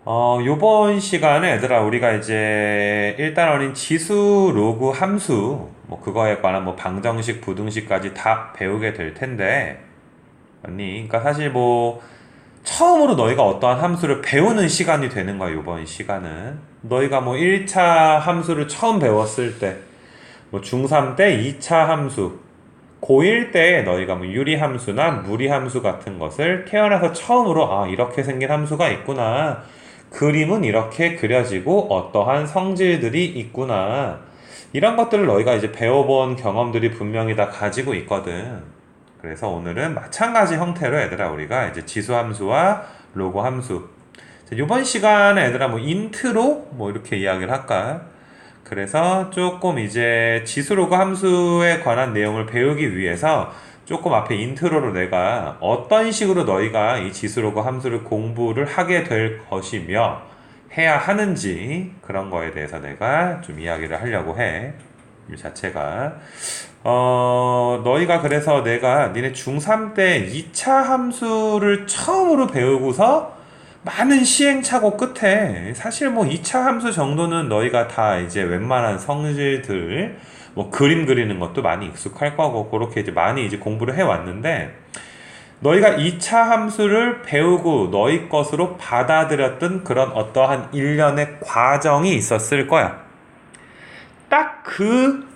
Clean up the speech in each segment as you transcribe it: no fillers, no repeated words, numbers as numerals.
요번 시간에 얘들아, 우리가 이제 일단 어린 지수 로그 함수, 뭐 그거에 관한 뭐 방정식, 부등식까지 다 배우게 될 텐데, 아니, 그러니까 사실 뭐 처음으로 너희가 어떠한 함수를 배우는 시간이 되는 거야, 요번 시간은. 너희가 뭐 1차 함수를 처음 배웠을 때, 뭐 중3 때 2차 함수, 고1 때 너희가 뭐 유리함수나 무리함수 같은 것을 태어나서 처음으로 이렇게 생긴 함수가 있구나. 그림은 이렇게 그려지고 어떠한 성질들이 있구나. 이런 것들을 너희가 이제 배워본 경험들이 분명히 다 가지고 있거든. 그래서 오늘은 마찬가지 형태로 얘들아 우리가 이제 지수함수와 로그함수. 이번 시간에 얘들아 뭐 인트로 뭐 이렇게 이야기를 할까? 그래서 조금 이제 지수로그 함수에 관한 내용을 배우기 위해서 조금 앞에 인트로로 내가 어떤 식으로 너희가 이 지수로그 함수를 공부를 하게 될 것이며 해야 하는지 그런 거에 대해서 내가 좀 이야기를 하려고 해. 이 자체가 너희가 그래서 내가 니네 중3 때 2차 함수를 처음으로 배우고서 많은 시행착오 끝에 사실 뭐 2차 함수 정도는 너희가 다 이제 웬만한 성질들 뭐 그림 그리는 것도 많이 익숙할 거고 그렇게 이제 많이 이제 공부를 해왔는데 너희가 2차 함수를 배우고 너희 것으로 받아들였던 그런 어떠한 일련의 과정이 있었을 거야. 딱 그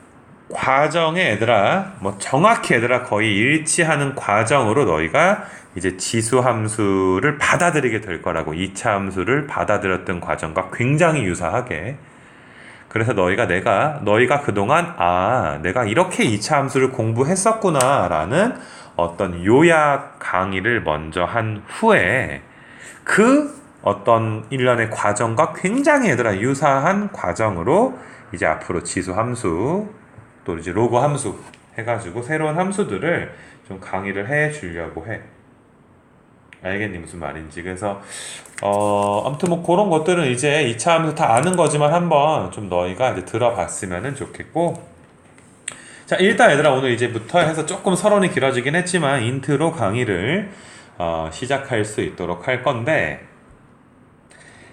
과정에 얘들아 뭐 정확히 얘들아 거의 일치하는 과정으로 너희가 이제 지수 함수를 받아들이게 될 거라고. 2차 함수를 받아들였던 과정과 굉장히 유사하게. 그래서 너희가 그동안 내가 이렇게 2차 함수를 공부했었구나 라는 어떤 요약 강의를 먼저 한 후에 그 어떤 일련의 과정과 굉장히 얘들아 유사한 과정으로 이제 앞으로 지수 함수 또 이제 로그 함수 해가지고 새로운 함수들을 좀 강의를 해 주려고 해. 알겠니 무슨 말인지. 그래서 아무튼 뭐 그런 것들은 이제 2차 함수 다 아는 거지만 한번 좀 너희가 이제 들어봤으면 좋겠고. 자, 일단 얘들아 오늘 이제부터 해서 조금 서론이 길어지긴 했지만 인트로 강의를 시작할 수 있도록 할 건데,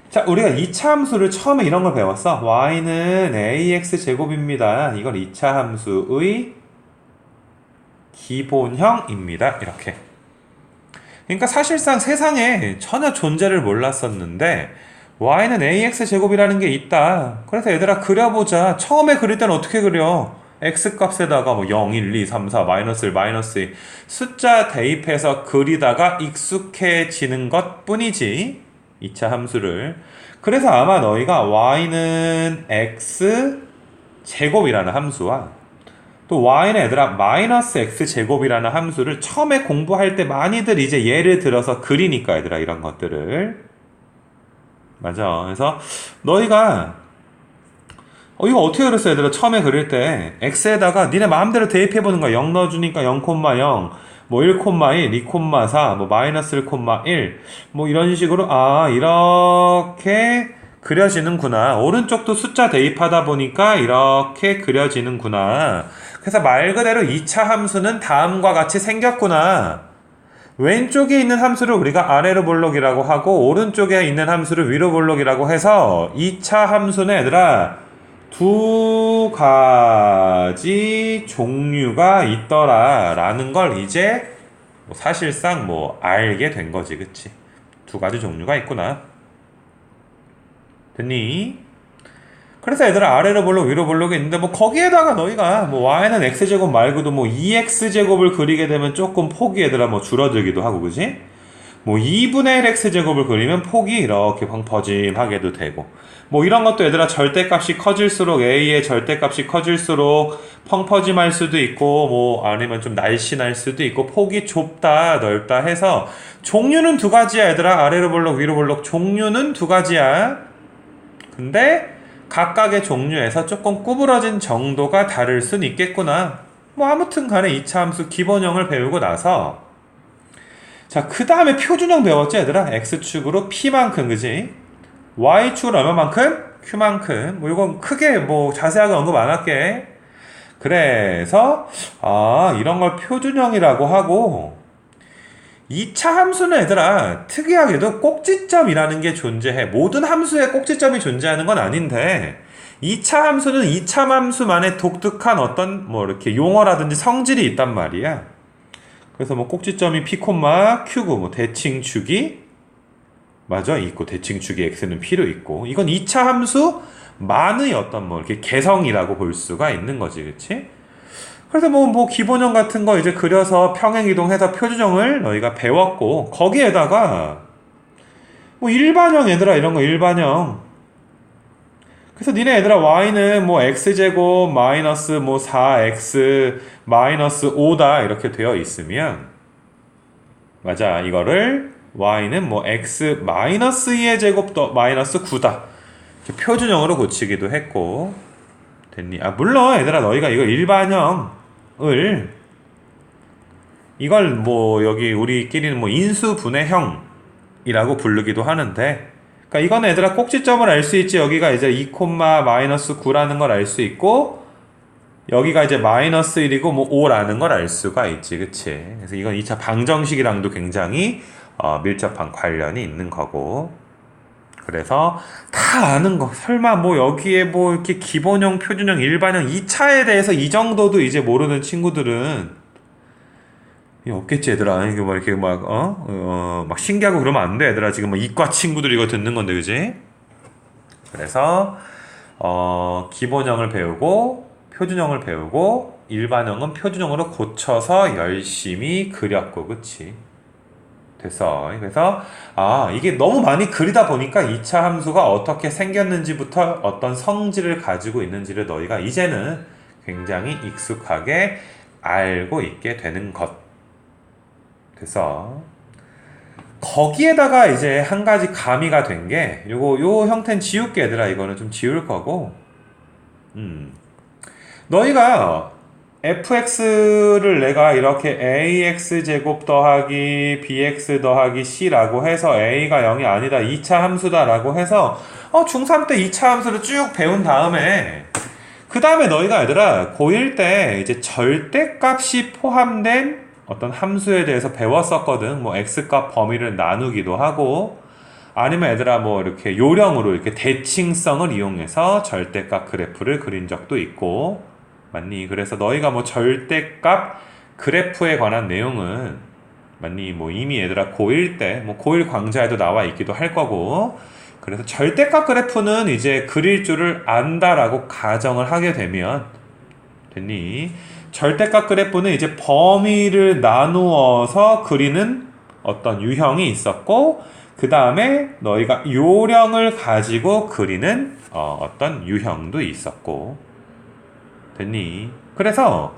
자, 우리가 2차 함수를 처음에 이런 걸 배웠어. y는 ax 제곱입니다. 이건 2차 함수의 기본형입니다. 이렇게. 그러니까 사실상 세상에 전혀 존재를 몰랐었는데 y는 ax 제곱이라는 게 있다. 그래서 얘들아 그려보자. 처음에 그릴 때는 어떻게 그려? x 값에다가 뭐 0, 1, 2, 3, 4, 마이너스 1, 마이너스 2 숫자 대입해서 그리다가 익숙해지는 것 뿐이지. 2차 함수를. 그래서 아마 너희가 y는 x 제곱이라는 함수와 또 y는 얘들아 마이너스 x 제곱이라는 함수를 처음에 공부할 때 많이들 이제 예를 들어서 그리니까 얘들아 이런 것들을. 맞아. 그래서 너희가 이거 어떻게 그렸어 얘들아? 처음에 그릴 때 x에다가 니네 마음대로 대입해보는 거야. 0 넣어주니까 0, 0, 뭐 1, 1, 2, 4, 뭐 마이너스 1, 1, 뭐 이런 식으로 이렇게 그려지는구나. 오른쪽도 숫자 대입하다 보니까 이렇게 그려지는구나. 그래서 말 그대로 2차 함수는 다음과 같이 생겼구나. 왼쪽에 있는 함수를 우리가 아래로 볼록이라고 하고 오른쪽에 있는 함수를 위로 볼록이라고 해서 2차 함수는 얘들아 두 가지 종류가 있더라 라는 걸 이제 뭐 사실상 뭐 알게 된 거지. 그치? 두 가지 종류가 있구나. 됐니? 그래서 얘들아 아래로 볼록 위로 볼록이 있는데 뭐 거기에다가 너희가 뭐 y는 x제곱 말고도 뭐 2x제곱을 그리게 되면 조금 폭이 얘들아 뭐 줄어들기도 하고 그지? 뭐 2분의 1 x제곱을 그리면 폭이 이렇게 펑퍼짐하게도 되고 뭐 이런 것도 얘들아 절대값이 커질수록 a의 절대값이 커질수록 펑퍼짐할 수도 있고 뭐 아니면 좀 날씬할 수도 있고 폭이 좁다 넓다 해서 종류는 두 가지야 얘들아. 아래로 볼록 위로 볼록 종류는 두 가지야. 근데 각각의 종류에서 조금 구부러진 정도가 다를 순 있겠구나. 뭐 아무튼 간에 2차 함수 기본형을 배우고 나서 자, 그 다음에 표준형 배웠지 얘들아? x축으로 p만큼 그지? y축으로 얼마만큼? q만큼. 뭐 이건 크게 뭐 자세하게 언급 안 할게. 그래서 이런 걸 표준형이라고 하고 2차 함수는 얘들아 특이하게도 꼭지점이라는 게 존재해. 모든 함수에 꼭지점이 존재하는 건 아닌데 2차 함수는 2차 함수만의 독특한 어떤 뭐 이렇게 용어라든지 성질이 있단 말이야. 그래서 뭐 꼭지점이 p, q고 뭐 대칭축이 맞아 있고 대칭축이 x는 p로 있고 이건 2차 함수만의 어떤 뭐 이렇게 개성이라고 볼 수가 있는 거지, 그치? 그래서 뭐 기본형 같은 거 이제 그려서 평행이동해서 표준형을 너희가 배웠고 거기에다가 뭐 일반형 얘들아 이런 거 일반형. 그래서 니네 얘들아 y는 뭐 x제곱 마이너스 뭐 4x 마이너스 5다 이렇게 되어 있으면 맞아 이거를 y는 뭐 x 마이너스 2의 제곱 더 마이너스 9다 이렇게 표준형으로 고치기도 했고 됐니? 아 물론 얘들아 너희가 이거 일반형을 이걸 뭐 여기 우리끼리는 뭐 인수분해형이라고 부르기도 하는데 그러니까 이거는 얘들아 꼭지점을 알 수 있지. 여기가 이제 2, 마이너스 9라는 걸 알 수 있고 여기가 이제 마이너스 1이고 뭐 5라는 걸 알 수가 있지. 그치? 그래서 이건 2차 방정식이랑도 굉장히 밀접한 관련이 있는 거고 그래서 다 아는 거 설마 뭐 여기에 뭐 이렇게 기본형, 표준형, 일반형 2차에 대해서 이 정도도 이제 모르는 친구들은 없겠지 얘들아. 이게 뭐 이렇게 막 신기하고 그러면 안 돼 얘들아. 지금 뭐 이과 친구들이 이거 듣는 건데 그지? 그래서 기본형을 배우고 표준형을 배우고 일반형은 표준형으로 고쳐서 열심히 그렸고 그치? 됐어. 그래서 이게 너무 많이 그리다 보니까 2차 함수가 어떻게 생겼는지부터 어떤 성질을 가지고 있는지를 너희가 이제는 굉장히 익숙하게 알고 있게 되는 것. 그래서 거기에다가 이제 한 가지 가미가 된 게 요 형태는 지울게 얘들아. 이거는 좀 지울 거고 너희가 fx를 내가 이렇게 ax제곱 더하기 bx 더하기 c라고 해서 a가 0이 아니다 2차 함수다 라고 해서 중3 때 2차 함수를 쭉 배운 다음에 그 다음에 너희가 얘들아 고1 때 이제 절대값이 포함된 어떤 함수에 대해서 배웠었거든. 뭐 x값 범위를 나누기도 하고 아니면 얘들아 뭐 이렇게 요령으로 이렇게 대칭성을 이용해서 절대값 그래프를 그린 적도 있고 맞니? 그래서 너희가 뭐 절대값 그래프에 관한 내용은 맞니? 뭐 이미 얘들아 고1 때 뭐 고1 강좌에도 나와 있기도 할 거고 그래서 절대값 그래프는 이제 그릴 줄을 안다라고 가정을 하게 되면 됐니? 절대값 그래프는 이제 범위를 나누어서 그리는 어떤 유형이 있었고 그 다음에 너희가 요령을 가지고 그리는 어떤 유형도 있었고 됐니? 그래서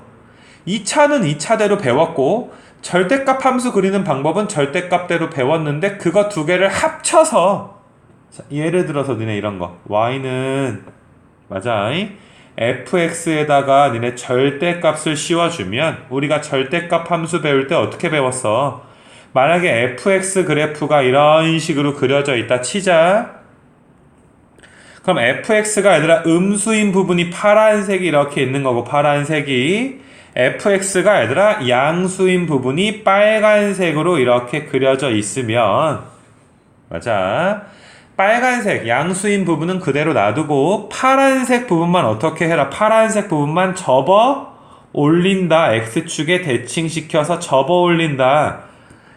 2차는 2차대로 배웠고 절대값 함수 그리는 방법은 절대값대로 배웠는데 그거 두 개를 합쳐서 예를 들어서 니네 이런 거 y는 맞아 fx에다가 니네 절대값을 씌워주면 우리가 절대값 함수 배울 때 어떻게 배웠어? 만약에 fx 그래프가 이런 식으로 그려져 있다 치자. 그럼 fx가 얘들아 음수인 부분이 파란색이 이렇게 있는 거고 파란색이 fx가 얘들아 양수인 부분이 빨간색으로 이렇게 그려져 있으면 맞아. 빨간색 양수인 부분은 그대로 놔두고 파란색 부분만 어떻게 해라. 파란색 부분만 접어 올린다. x축에 대칭시켜서 접어 올린다.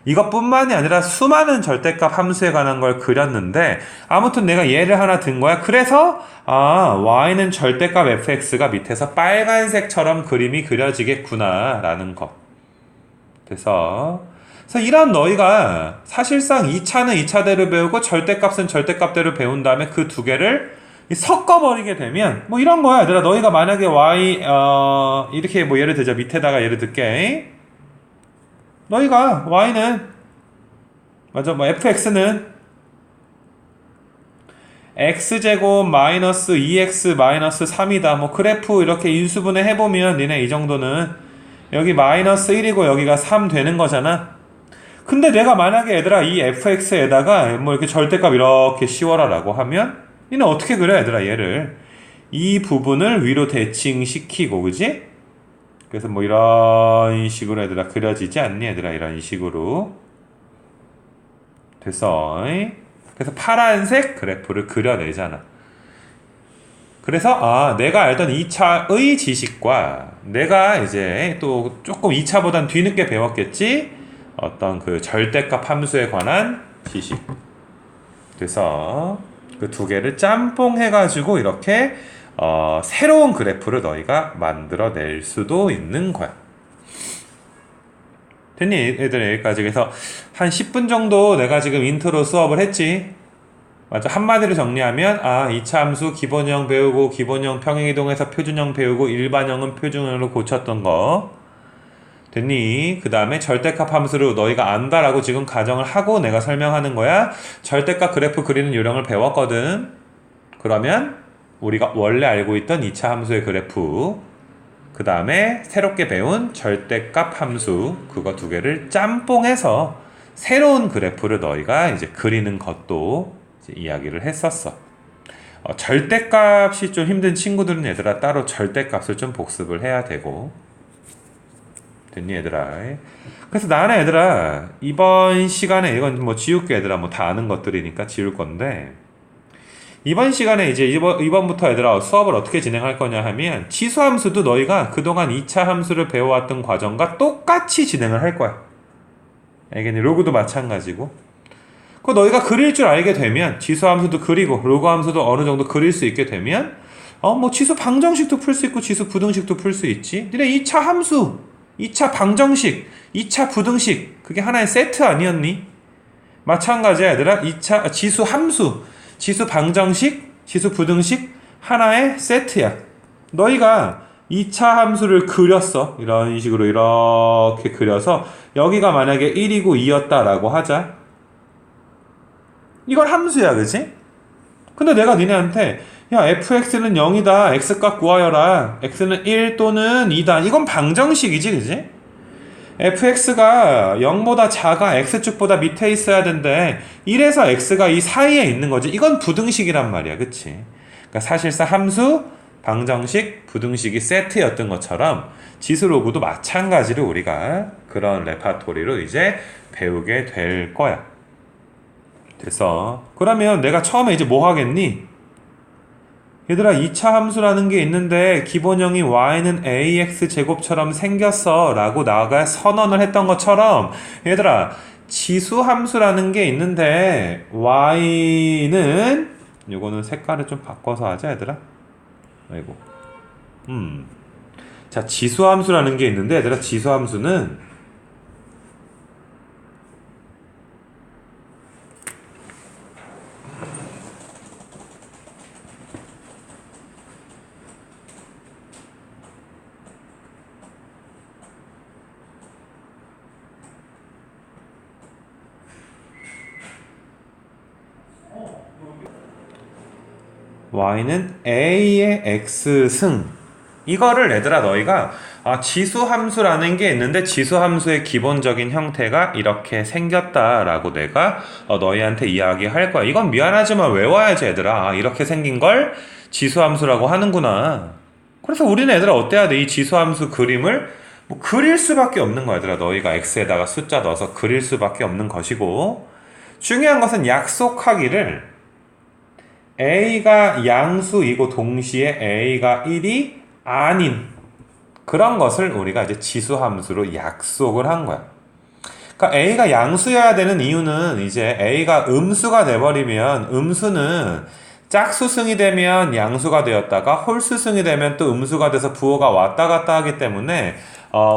이것뿐만이 아니라 수많은 절대값 함수에 관한 걸 그렸는데 아무튼 내가 예를 하나 든 거야. 그래서 y는 절대값 fx가 밑에서 빨간색처럼 그림이 그려지겠구나 라는 것. 그래서 이런 너희가 사실상 2차는 2차대로 배우고 절대값은 절대값대로 배운 다음에 그 두 개를 섞어버리게 되면 뭐 이런 거야 얘들아. 너희가 만약에 y 이렇게 뭐 예를 들자. 밑에다가 예를 들게. 너희가 y는 맞아 뭐 fx는 x제곱 마이너스 2x 마이너스 3이다. 뭐 그래프 이렇게 인수분해 해보면 니네 이 정도는 여기 마이너스 1이고 여기가 3 되는 거잖아. 근데 내가 만약에 얘들아 이 fx에다가 뭐 이렇게 절대값 이렇게 씌워라 라고 하면 니는 어떻게 그려 얘들아 얘를 이 부분을 위로 대칭시키고 그지? 그래서 뭐 이런 식으로 얘들아 그려지지 않니 얘들아 이런 식으로 됐어. 그래서 파란색 그래프를 그려내잖아. 그래서 내가 알던 2차의 지식과 내가 이제 또 조금 2차보단 뒤늦게 배웠겠지? 어떤 그 절대값 함수에 관한 지식. 그래서 그 두 개를 짬뽕해가지고 이렇게 새로운 그래프를 너희가 만들어낼 수도 있는 거야. 됐니? 애들 여기까지. 그래서 한 10분 정도 내가 지금 인트로 수업을 했지. 맞아. 한마디로 정리하면 2차 함수 기본형 배우고 기본형 평행이동해서 표준형 배우고 일반형은 표준형으로 고쳤던 거 됐니? 그 다음에 절대값 함수를 너희가 안다라고 지금 가정을 하고 내가 설명하는 거야. 절대값 그래프 그리는 요령을 배웠거든. 그러면 우리가 원래 알고 있던 2차 함수의 그래프, 그 다음에 새롭게 배운 절대값 함수, 그거 두 개를 짬뽕해서 새로운 그래프를 너희가 이제 그리는 것도 이제 이야기를 했었어. 절대값이 좀 힘든 친구들은 얘들아 따로 절대값을 좀 복습을 해야 되고. 됐니 얘들아? 그래서 나는 얘들아 이번 시간에 이건 뭐 지울게. 얘들아 뭐 다 아는 것들이니까 지울 건데, 이번 시간에 이제 이번부터 얘들아 수업을 어떻게 진행할 거냐 하면 지수함수도 너희가 그동안 2차 함수를 배워왔던 과정과 똑같이 진행을 할 거야. 알겠니? 로그도 마찬가지고. 그 너희가 그릴 줄 알게 되면 지수함수도 그리고 로그함수도 어느 정도 그릴 수 있게 되면 뭐 지수 방정식도 풀 수 있고 지수 부등식도 풀 수 있지. 니네 2차 함수, 2차 방정식, 2차 부등식 그게 하나의 세트 아니었니? 마찬가지야 얘들아. 2차 지수 함수, 지수 방정식, 지수 부등식 하나의 세트야. 너희가 2차 함수를 그렸어. 이런 식으로 이렇게 그려서 여기가 만약에 1이고 2였다라고 하자. 이건 함수야, 그치? 근데 내가 니네한테 야 fx는 0이다, x값 구하여라, x는 1 또는 2다, 이건 방정식이지, 그치? fx가 0보다 작아 x축보다 밑에 있어야 된대. 1에서 x가 이 사이에 있는 거지. 이건 부등식이란 말이야, 그치? 그러니까 사실상 함수, 방정식, 부등식이 세트였던 것처럼 지수로그도 마찬가지로 우리가 그런 레파토리로 이제 배우게 될 거야. 됐어. 그러면 내가 처음에 이제 뭐 하겠니? 얘들아 2차 함수라는 게 있는데 기본형이 y는 ax 제곱처럼 생겼어 라고 나가 선언을 했던 것처럼 얘들아 지수 함수라는 게 있는데 y는 요거는 색깔을 좀 바꿔서 하자 얘들아. 아이고. 자, 지수 함수라는 게 있는데 얘들아 지수 함수는 y는 a의 x승, 이거를 얘들아 너희가 지수 함수라는 게 있는데 지수 함수의 기본적인 형태가 이렇게 생겼다라고 내가 너희한테 이야기할 거야. 이건 미안하지만 외워야지 얘들아. 이렇게 생긴 걸 지수 함수라고 하는구나. 그래서 우리는 얘들아 어때야 돼? 이 지수 함수 그림을 뭐 그릴 수밖에 없는 거야 얘들아. 너희가 x에다가 숫자 넣어서 그릴 수밖에 없는 것이고, 중요한 것은 약속하기를 a가 양수이고 동시에 a가 1이 아닌 그런 것을 우리가 이제 지수함수로 약속을 한 거야. 그러니까 a가 양수여야 되는 이유는 이제 a가 음수가 돼버리면 음수는 짝수승이 되면 양수가 되었다가 홀수승이 되면 또 음수가 돼서 부호가 왔다 갔다 하기 때문에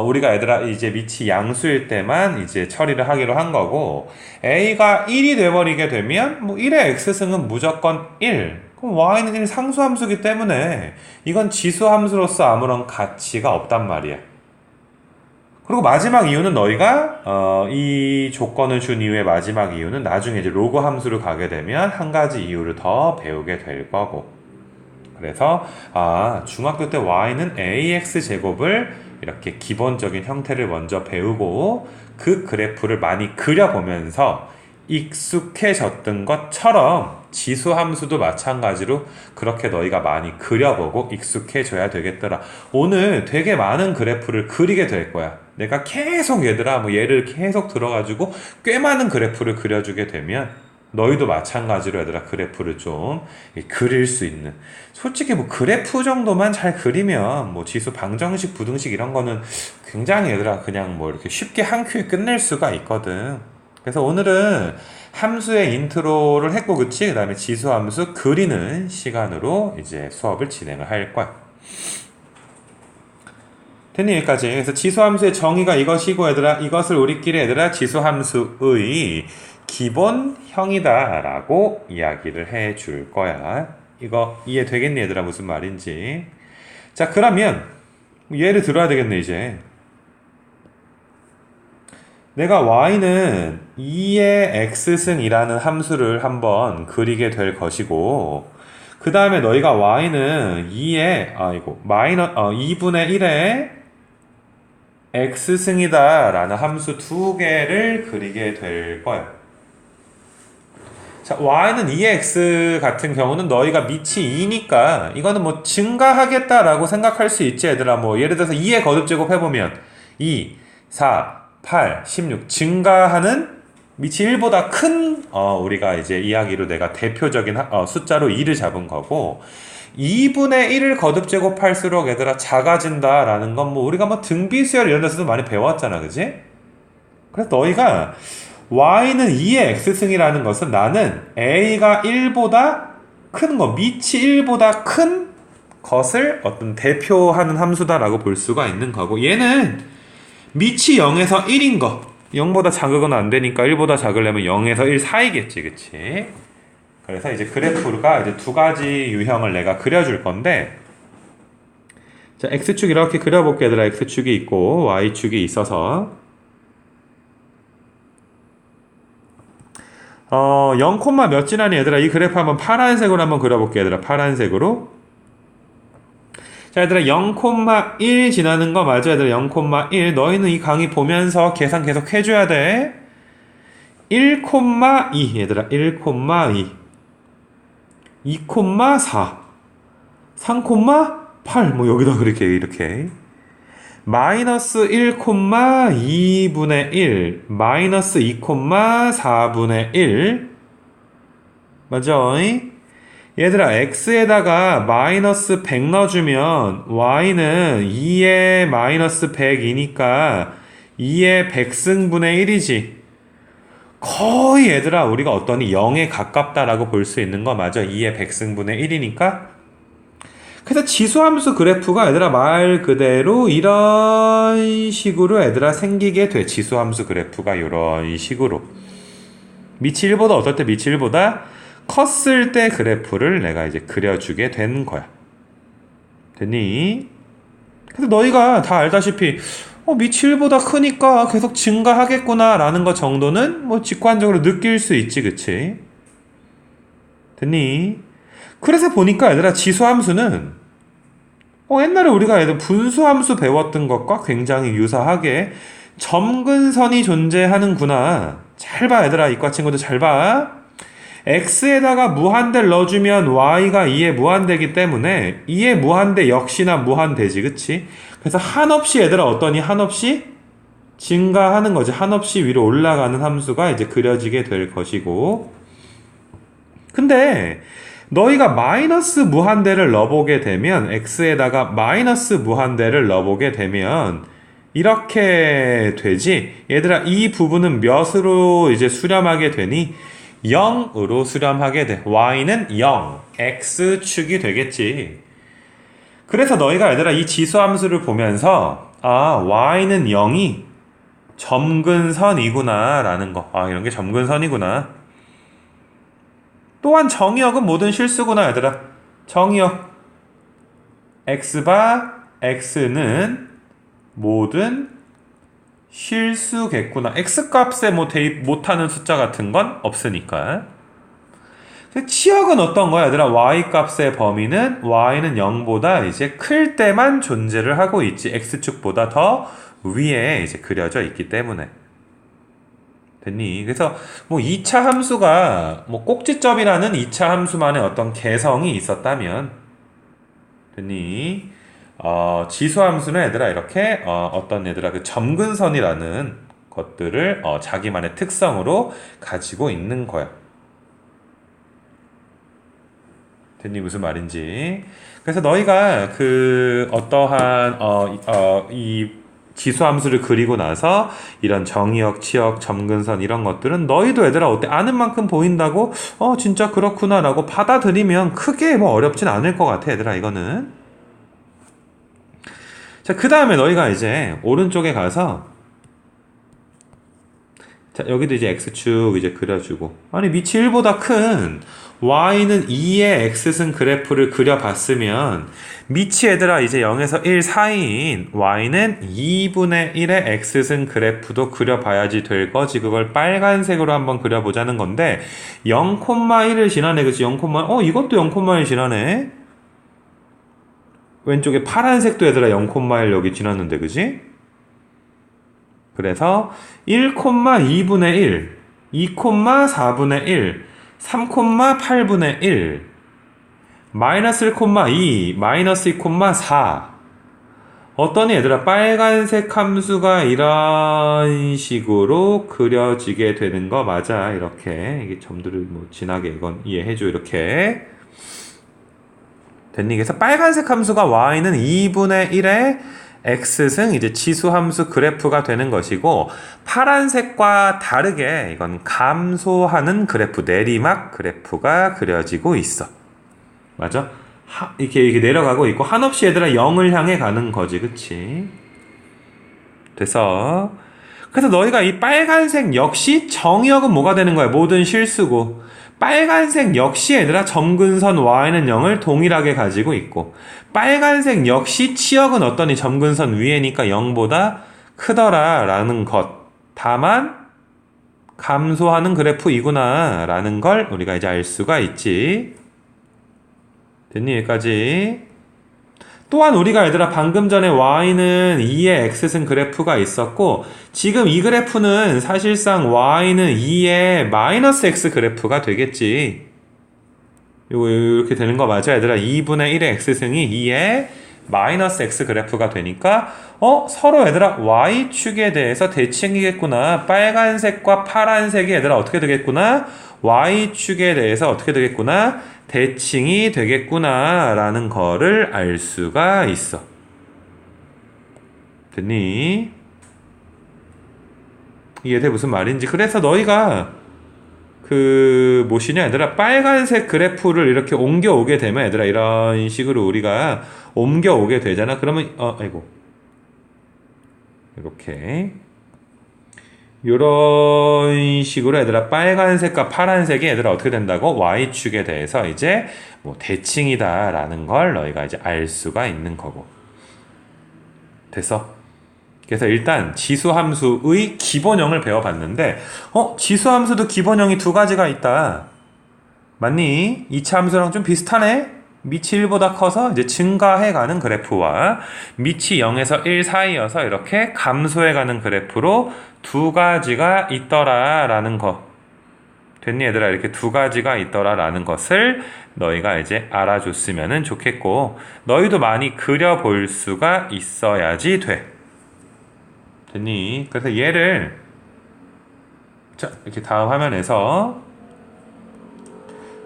우리가 얘들아 이제 밑이 양수일 때만 이제 처리를 하기로 한 거고, a가 1이 돼버리게 되면 뭐 1의 x승은 무조건 1. 그럼 y는 1 상수함수기 때문에 이건 지수함수로서 아무런 가치가 없단 말이야. 그리고 마지막 이유는 너희가 이 조건을 준 이유의 마지막 이유는 나중에 이제 로그 함수를 가게 되면 한 가지 이유를 더 배우게 될 거고. 그래서 중학교 때 y는 ax 제곱을 이렇게 기본적인 형태를 먼저 배우고 그 그래프를 많이 그려보면서 익숙해졌던 것처럼 지수함수도 마찬가지로 그렇게 너희가 많이 그려보고 익숙해져야 되겠더라. 오늘 되게 많은 그래프를 그리게 될 거야. 내가 계속 얘들아 뭐 예를 계속 들어가지고 꽤 많은 그래프를 그려주게 되면 너희도 마찬가지로 얘들아 그래프를 좀 그릴 수 있는, 솔직히 뭐 그래프 정도만 잘 그리면 뭐 지수 방정식 부등식 이런 거는 굉장히 얘들아 그냥 뭐 이렇게 쉽게 한 큐에 끝낼 수가 있거든. 그래서 오늘은 함수의 인트로를 했고, 그치? 그 다음에 지수함수 그리는 시간으로 이제 수업을 진행을 할 거야. 됐니? 여기까지. 그래서 지수함수의 정의가 이것이고, 얘들아, 이것을 우리끼리 얘들아 지수함수의 기본형이다 라고 이야기를 해 줄 거야. 이거 이해되겠니, 얘들아? 무슨 말인지. 자, 그러면 예를 들어야 되겠네, 이제. 내가 y는 2의 x승이라는 함수를 한번 그리게 될 것이고, 그 다음에 너희가 y는 2분의 1의 x승이다 라는 함수 두 개를 그리게 될 거야. 자, y는 2의 x 같은 경우는 너희가 밑이 2니까 이거는 뭐 증가하겠다라고 생각할 수 있지, 얘들아. 뭐 예를 들어서 2의 거듭제곱 해보면 2, 4, 8, 16 증가하는 밑이 1보다 큰 우리가 이제 이야기로 내가 대표적인 숫자로 2를 잡은 거고, 2분의 1을 거듭 제곱할수록 얘들아 작아진다 라는 건 뭐 우리가 뭐 등비수열 이런 데서도 많이 배웠잖아, 그지? 그래서 너희가 y는 2의 x승이라는 것은 나는 a가 1보다 큰 거, 밑이 1보다 큰 것을 어떤 대표하는 함수다라고 볼 수가 있는 거고, 얘는 밑이 0에서 1인 거, 0보다 작으거나 안 되니까 1보다 작으려면 0에서 1 사이겠지, 그치? 그래서 이제 그래프가 이제 두 가지 유형을 내가 그려줄 건데, 자, x축 이렇게 그려볼게, 얘들아. x축이 있고 y축이 있어서 0, 몇 지나니, 얘들아. 이 그래프 한번 파란색으로 한번 그려볼게, 얘들아. 파란색으로. 자, 얘들아, 0,1 지나는 거 맞아, 얘들아. 0,1. 너희는 이 강의 보면서 계산 계속 해줘야 돼. 1,2, 얘들아. 1,2. 2,4. 3,8. 뭐 여기다 그렇게 이렇게. 마이너스 1,2분의 1. 마이너스 2,4분의 1. 맞아? 얘들아, x에다가 마이너스 100 넣어주면 y는 2의 마이너스 100이니까 2의 100승분의 1이지. 거의 얘들아 우리가 어떠니 0에 가깝다라고 볼 수 있는 거 맞아. 2의 100승분의 1이니까. 그래서 지수함수 그래프가 얘들아 말 그대로 이런 식으로 얘들아 생기게 돼. 지수함수 그래프가 이런 식으로 밑이 1보다 어떨 때 밑이 1보다 컸을 때 그래프를 내가 이제 그려주게 된 거야. 됐니? 그래서 너희가 다 알다시피 밑이 1보다 크니까 계속 증가하겠구나 라는 것 정도는 뭐 직관적으로 느낄 수 있지, 그치? 됐니? 그래서 보니까 얘들아 지수함수는 옛날에 우리가 얘들 분수함수 배웠던 것과 굉장히 유사하게 점근선이 존재하는구나. 잘 봐, 얘들아. 이과 친구들 잘 봐. x에다가 무한대를 넣어주면 y가 2에 무한대이기 때문에 2에 무한대 역시나 무한대지, 그치? 그래서 한없이 얘들아 어떠니? 한없이 증가하는 거지. 한없이 위로 올라가는 함수가 이제 그려지게 될 것이고, 근데 너희가 마이너스 무한대를 넣어보게 되면, x에다가 마이너스 무한대를 넣어보게 되면 이렇게 되지. 얘들아, 이 부분은 몇으로 이제 수렴하게 되니? 0으로 수렴하게 돼. y는 0, x축이 되겠지. 그래서 너희가 얘들아 이 지수함수를 보면서 y는 0이 점근선이구나 라는 거. 이런 게 점근선이구나. 또한 정의역은 모든 실수구나, 얘들아. 정의역 x바 x는 모든 실수겠구나. x값에 뭐 대입 못하는 숫자 같은 건 없으니까. 치역은 어떤 거야, 얘들아? y값의 범위는 y는 0보다 이제 클 때만 존재를 하고 있지. x축보다 더 위에 이제 그려져 있기 때문에. 됐니? 그래서 뭐 2차 함수가 뭐 꼭지점이라는 2차 함수만의 어떤 개성이 있었다면 됐니? 지수 함수는 얘들아 이렇게 어떤 얘들아 그 점근선이라는 것들을 자기만의 특성으로 가지고 있는 거야. 됐니? 무슨 말인지. 그래서 너희가 그 어떠한 이 지수함수를 그리고 나서 이런 정의역, 치역, 점근선 이런 것들은 너희도 얘들아 어때? 아는 만큼 보인다고 진짜 그렇구나 라고 받아들이면 크게 뭐 어렵진 않을 것 같아 얘들아 이거는. 자, 그 다음에 너희가 이제 오른쪽에 가서 자, 여기도 이제 x축 이제 그려주고 아니 밑이 1보다 큰 y는 2의 x승 그래프를 그려봤으면 밑이 얘들아 이제 0에서 1 사이인 y는 2분의 1의 x승 그래프도 그려봐야지 될 거지. 그걸 빨간색으로 한번 그려보자는 건데 0,1을 지나네. 그치? 0, 이것도 0,1 지나네. 왼쪽에 파란색도 얘들아 0,1 여기 지났는데 그치? 그래서 1,2분의 1, 2,4분의 1, 3,8분의 1, 마이너스 1,2, 마이너스 2,4. 어떠니 얘들아 빨간색 함수가 이런 식으로 그려지게 되는 거 맞아. 이렇게 이게 점들을 뭐 진하게 이건 이해해줘. 이렇게 됐니? 그래서 빨간색 함수가 y는 2분의 1의 x승 이제 지수함수 그래프가 되는 것이고 파란색과 다르게 이건 감소하는 그래프 내리막 그래프가 그려지고 있어. 맞아? 이렇게 내려가고 있고 한없이 얘들아 0을 향해 가는 거지. 그치? 그래서 너희가 이 빨간색 역시 정의역은 뭐가 되는 거야? 모든 실수고 빨간색 역시 얘들아 점근선 y는 0을 동일하게 가지고 있고 빨간색 역시 치역은 어떠니? 점근선 위에니까 0보다 크더라 라는 것. 다만 감소하는 그래프이구나 라는 걸 우리가 이제 알 수가 있지. 됐니? 여기까지. 또한 우리가 얘들아 방금 전에 y는 2의 x승 그래프가 있었고 지금 이 그래프는 사실상 y는 2의 마이너스 x 그래프가 되겠지. 요거 이렇게 되는 거 맞아 얘들아? 2분의 1의 x승이 2의 마이너스 x 그래프가 되니까 서로 얘들아 y축에 대해서 대칭이겠구나. 빨간색과 파란색이 얘들아 어떻게 되겠구나? y축에 대해서 어떻게 되겠구나? 대칭이 되겠구나 라는 거를 알 수가 있어. 됐니? 이게 무슨 말인지. 그래서 너희가 뭐시냐 얘들아 빨간색 그래프를 이렇게 옮겨오게 되면 얘들아 이런 식으로 우리가 옮겨오게 되잖아. 그러면 아이고 이렇게 요런 식으로 얘들아 빨간색과 파란색이 얘들아 어떻게 된다고? y축에 대해서 이제 뭐 대칭이다 라는 걸 너희가 이제 알 수가 있는 거고. 됐어? 그래서 일단 지수함수의 기본형을 배워봤는데 지수함수도 기본형이 두 가지가 있다. 맞니? 2차 함수랑 좀 비슷하네? 밑이 1보다 커서 이제 증가해가는 그래프와 밑이 0에서 1 사이여서 이렇게 감소해가는 그래프로 두 가지가 있더라 라는 거. 됐니 얘들아? 이렇게 두 가지가 있더라 라는 것을 너희가 이제 알아줬으면 좋겠고 너희도 많이 그려볼 수가 있어야지 돼. 됐니? 그래서 얘를 자 이렇게 다음 화면에서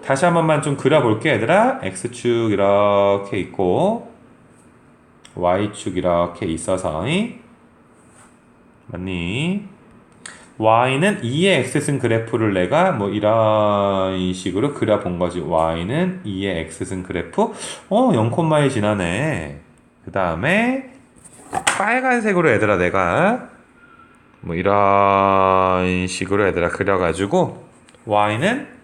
다시 한 번만 좀 그려볼게 얘들아. x축 이렇게 있고 y축 이렇게 있어서 맞니? y는 2의 x승 그래프를 내가 뭐 이런 식으로 그려본 거지. y는 2의 x승 그래프 0,1 지나네. 그 다음에 빨간색으로 얘들아 내가 뭐 이런 식으로 얘들아 그려가지고 y는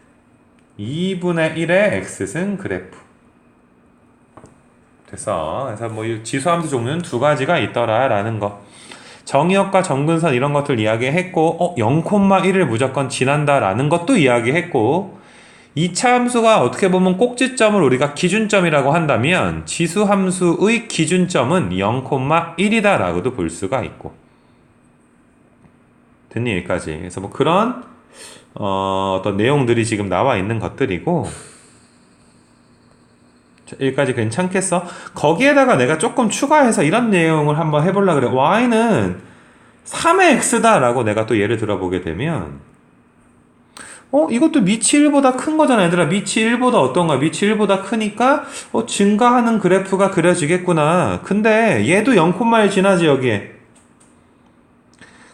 2분의 1의 x승 그래프. 됐어. 그래서 뭐 지수함수 종류는 두 가지가 있더라 라는 거. 정의역과 점근선 이런 것들 이야기했고 0,1을 무조건 지난다 라는 것도 이야기했고 2차 함수가 어떻게 보면 꼭지점을 우리가 기준점이라고 한다면 지수함수의 기준점은 0,1이다 라고도 볼 수가 있고. 됐니? 여기까지. 그래서 뭐 그런 어떤 내용들이 지금 나와 있는 것들이고, 자, 여기까지 괜찮겠어? 거기에다가 내가 조금 추가해서 이런 내용을 한번 해보려고 그래. y는 3의 x다 라고 내가 또 예를 들어보게 되면, 이것도 미치 1보다 큰 거잖아. 얘들아, 미치 1보다 어떤가? 미치 1보다 크니까 증가하는 그래프가 그려지겠구나. 근데 얘도 0,1 지나지 여기에.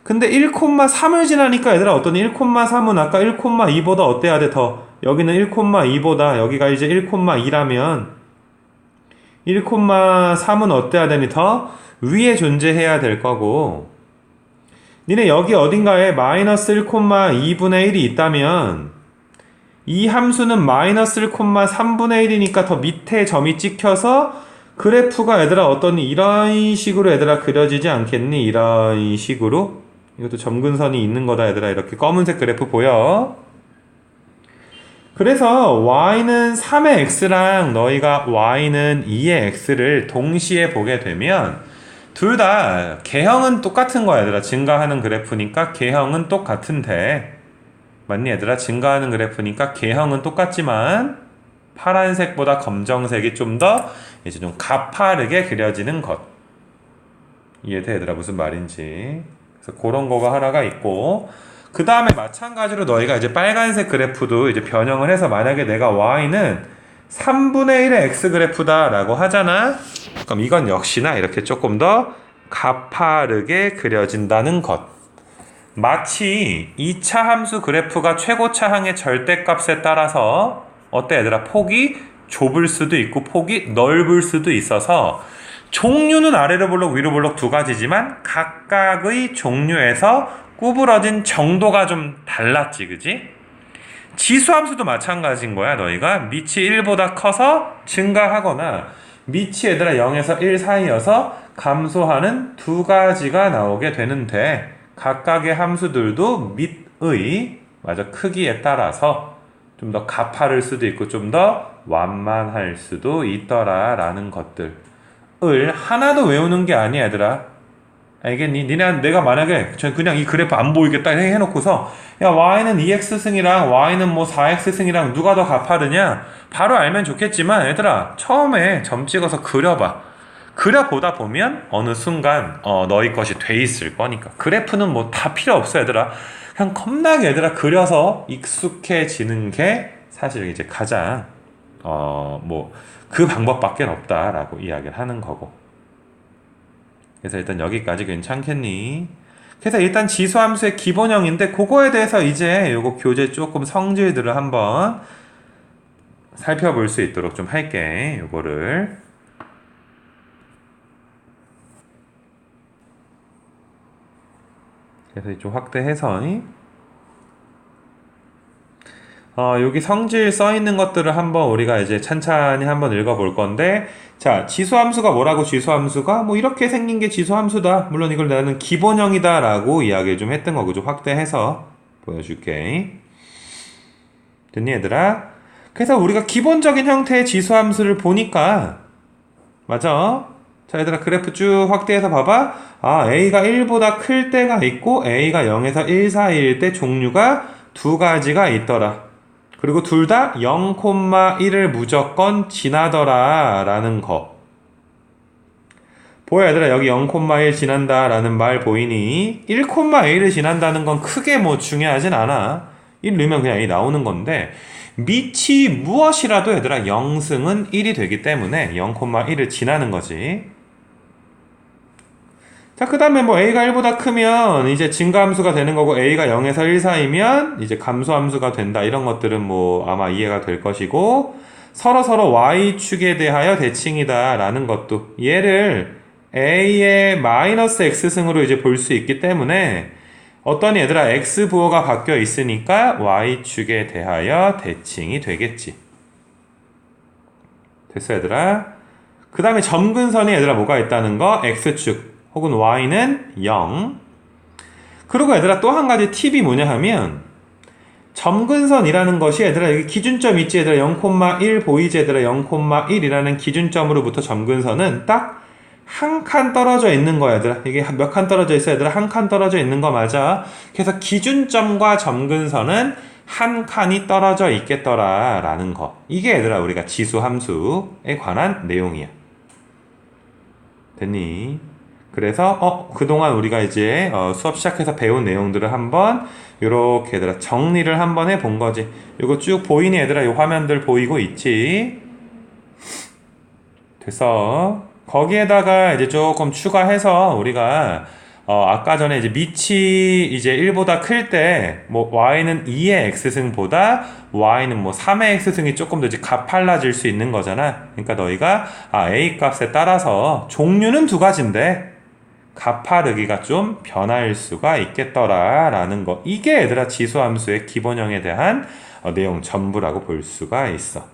근데 1,3을 지나니까 얘들아, 어떤 1,3은 아까 1,2보다 어때야 돼? 더. 여기는 1,2보다 여기가 이제 1,2라면 1,3은 어때야 되니? 더 위에 존재해야 될 거고, 니네 여기 어딘가에 마이너스 1,2분의 1이 있다면 이 함수는 마이너스 1,3분의 1이니까 더 밑에 점이 찍혀서 그래프가 얘들아 어떠니? 이런 식으로 얘들아 그려지지 않겠니? 이런 식으로. 이것도 점근선이 있는 거다 얘들아. 이렇게 검은색 그래프 보여. 그래서 y는 3의 x랑 너희가 y는 2의 x를 동시에 보게 되면 둘 다 개형은 똑같은 거야 얘들아. 증가하는 그래프니까 개형은 똑같은데, 맞니 얘들아? 증가하는 그래프니까 개형은 똑같지만 파란색보다 검정색이 좀 더 이제 좀 가파르게 그려지는 것. 이해돼 얘들아 무슨 말인지. 그래서 그런 거가 하나가 있고, 그 다음에 마찬가지로 너희가 이제 빨간색 그래프도 이제 변형을 해서 만약에 내가 y는 3분의 1의 x 그래프다 라고 하잖아. 그럼 이건 역시나 이렇게 조금 더 가파르게 그려진다는 것. 마치 2차 함수 그래프가 최고차항의 절대값에 따라서 어때 얘들아? 폭이 좁을 수도 있고 폭이 넓을 수도 있어서 종류는 아래로 볼록 위로 볼록 두 가지지만 각각의 종류에서 구부러진 정도가 좀 달랐지, 그지? 지수함수도 마찬가지인 거야. 너희가 미치 1보다 커서 증가하거나 미치 얘들아 0에서 1 사이여서 감소하는 두 가지가 나오게 되는데, 각각의 함수들도 밑의 크기에 따라서 좀 더 가파를 수도 있고 좀 더 완만할 수도 있더라 라는 것들을 하나도 외우는 게 아니야 얘들아. 알겠니? 내가 만약에 그냥 이 그래프 안 보이겠다 해놓고서 야 y는 2x승이랑 y는 뭐 4x승이랑 누가 더 가파르냐 바로 알면 좋겠지만 얘들아 처음에 점 찍어서 그려봐. 그려보다 보면 어느 순간 너희 것이 돼 있을 거니까. 그래프는 뭐 다 필요 없어 얘들아. 그냥 겁나게 얘들아 그려서 익숙해지는 게 사실 이제 가장 뭐 그 방법밖에 없다라고 이야기를 하는 거고. 그래서 일단 여기까지 괜찮겠니? 그래서 일단 지수함수의 기본형인데 그거에 대해서 이제 요거 교재 조금 성질들을 한번 살펴볼 수 있도록 좀 할게. 요거를 그래서 좀 확대해서 여기 성질 써 있는 것들을 한번 우리가 이제 찬찬히 한번 읽어볼 건데, 자, 지수함수가 뭐라고? 지수함수가 뭐 이렇게 생긴 게 지수함수다. 물론 이걸 나는 기본형이다 라고 이야기를 좀 했던 거고, 좀 확대해서 보여줄게. 됐니 얘들아? 그래서 우리가 기본적인 형태의 지수함수를 보니까 맞아. 자 얘들아 그래프 쭉 확대해서 봐봐. a가 1보다 클 때가 있고 a가 0에서 1 사이일 때 종류가 두 가지가 있더라. 그리고 둘 다 0,1을 무조건 지나더라 라는 거. 보여 얘들아 여기 0,1 지난다 라는 말 보이니? 1,1을 지난다는 건 크게 뭐 중요하진 않아. 1 넣으면 그냥 1 나오는 건데, 밑이 무엇이라도 얘들아 0승은 1이 되기 때문에 0,1을 지나는 거지. 자, 그 다음에 뭐 a가 1보다 크면 이제 증가함수가 되는 거고, a가 0에서 1 사이면 이제 감소함수가 된다. 이런 것들은 뭐 아마 이해가 될 것이고, 서로 y축에 대하여 대칭이다 라는 것도 얘를 a의 마이너스 x승으로 이제 볼 수 있기 때문에 어떤 얘들아 x 부호가 바뀌어 있으니까 y축에 대하여 대칭이 되겠지. 됐어 얘들아? 그 다음에 점근선에 얘들아 뭐가 있다는 거? x축 혹은 y는 0. 그리고 얘들아 또 한 가지 팁이 뭐냐 하면, 점근선이라는 것이 얘들아 여기 기준점 있지 얘들아 0,1 보이지 얘들아 0,1이라는 기준점으로부터 점근선은 딱 한 칸 떨어져 있는 거야, 얘들아. 이게 몇 칸 떨어져 있어, 얘들아? 한 칸 떨어져 있는 거 맞아. 그래서 기준점과 점근선은 한 칸이 떨어져 있겠더라 라는 거. 이게 얘들아 우리가 지수 함수에 관한 내용이야. 됐니? 그래서 그동안 우리가 이제 수업 시작해서 배운 내용들을 한번 요렇게 얘들아 정리를 한번 해본 거지. 이거 쭉 보이니 얘들아? 요 화면들 보이고 있지? 됐어. 거기에다가 이제 조금 추가해서 우리가 아까 전에 이제 밑이 이제 1보다 클 때 뭐 y는 2의 x승보다 y는 뭐 3의 x승이 조금 더 이제 가팔라질 수 있는 거잖아. 그러니까 너희가 a 값에 따라서 종류는 두 가지인데 가파르기가 좀 변할 수가 있겠더라 라는 거. 이게 얘들아 지수함수의 기본형에 대한 내용 전부라고 볼 수가 있어.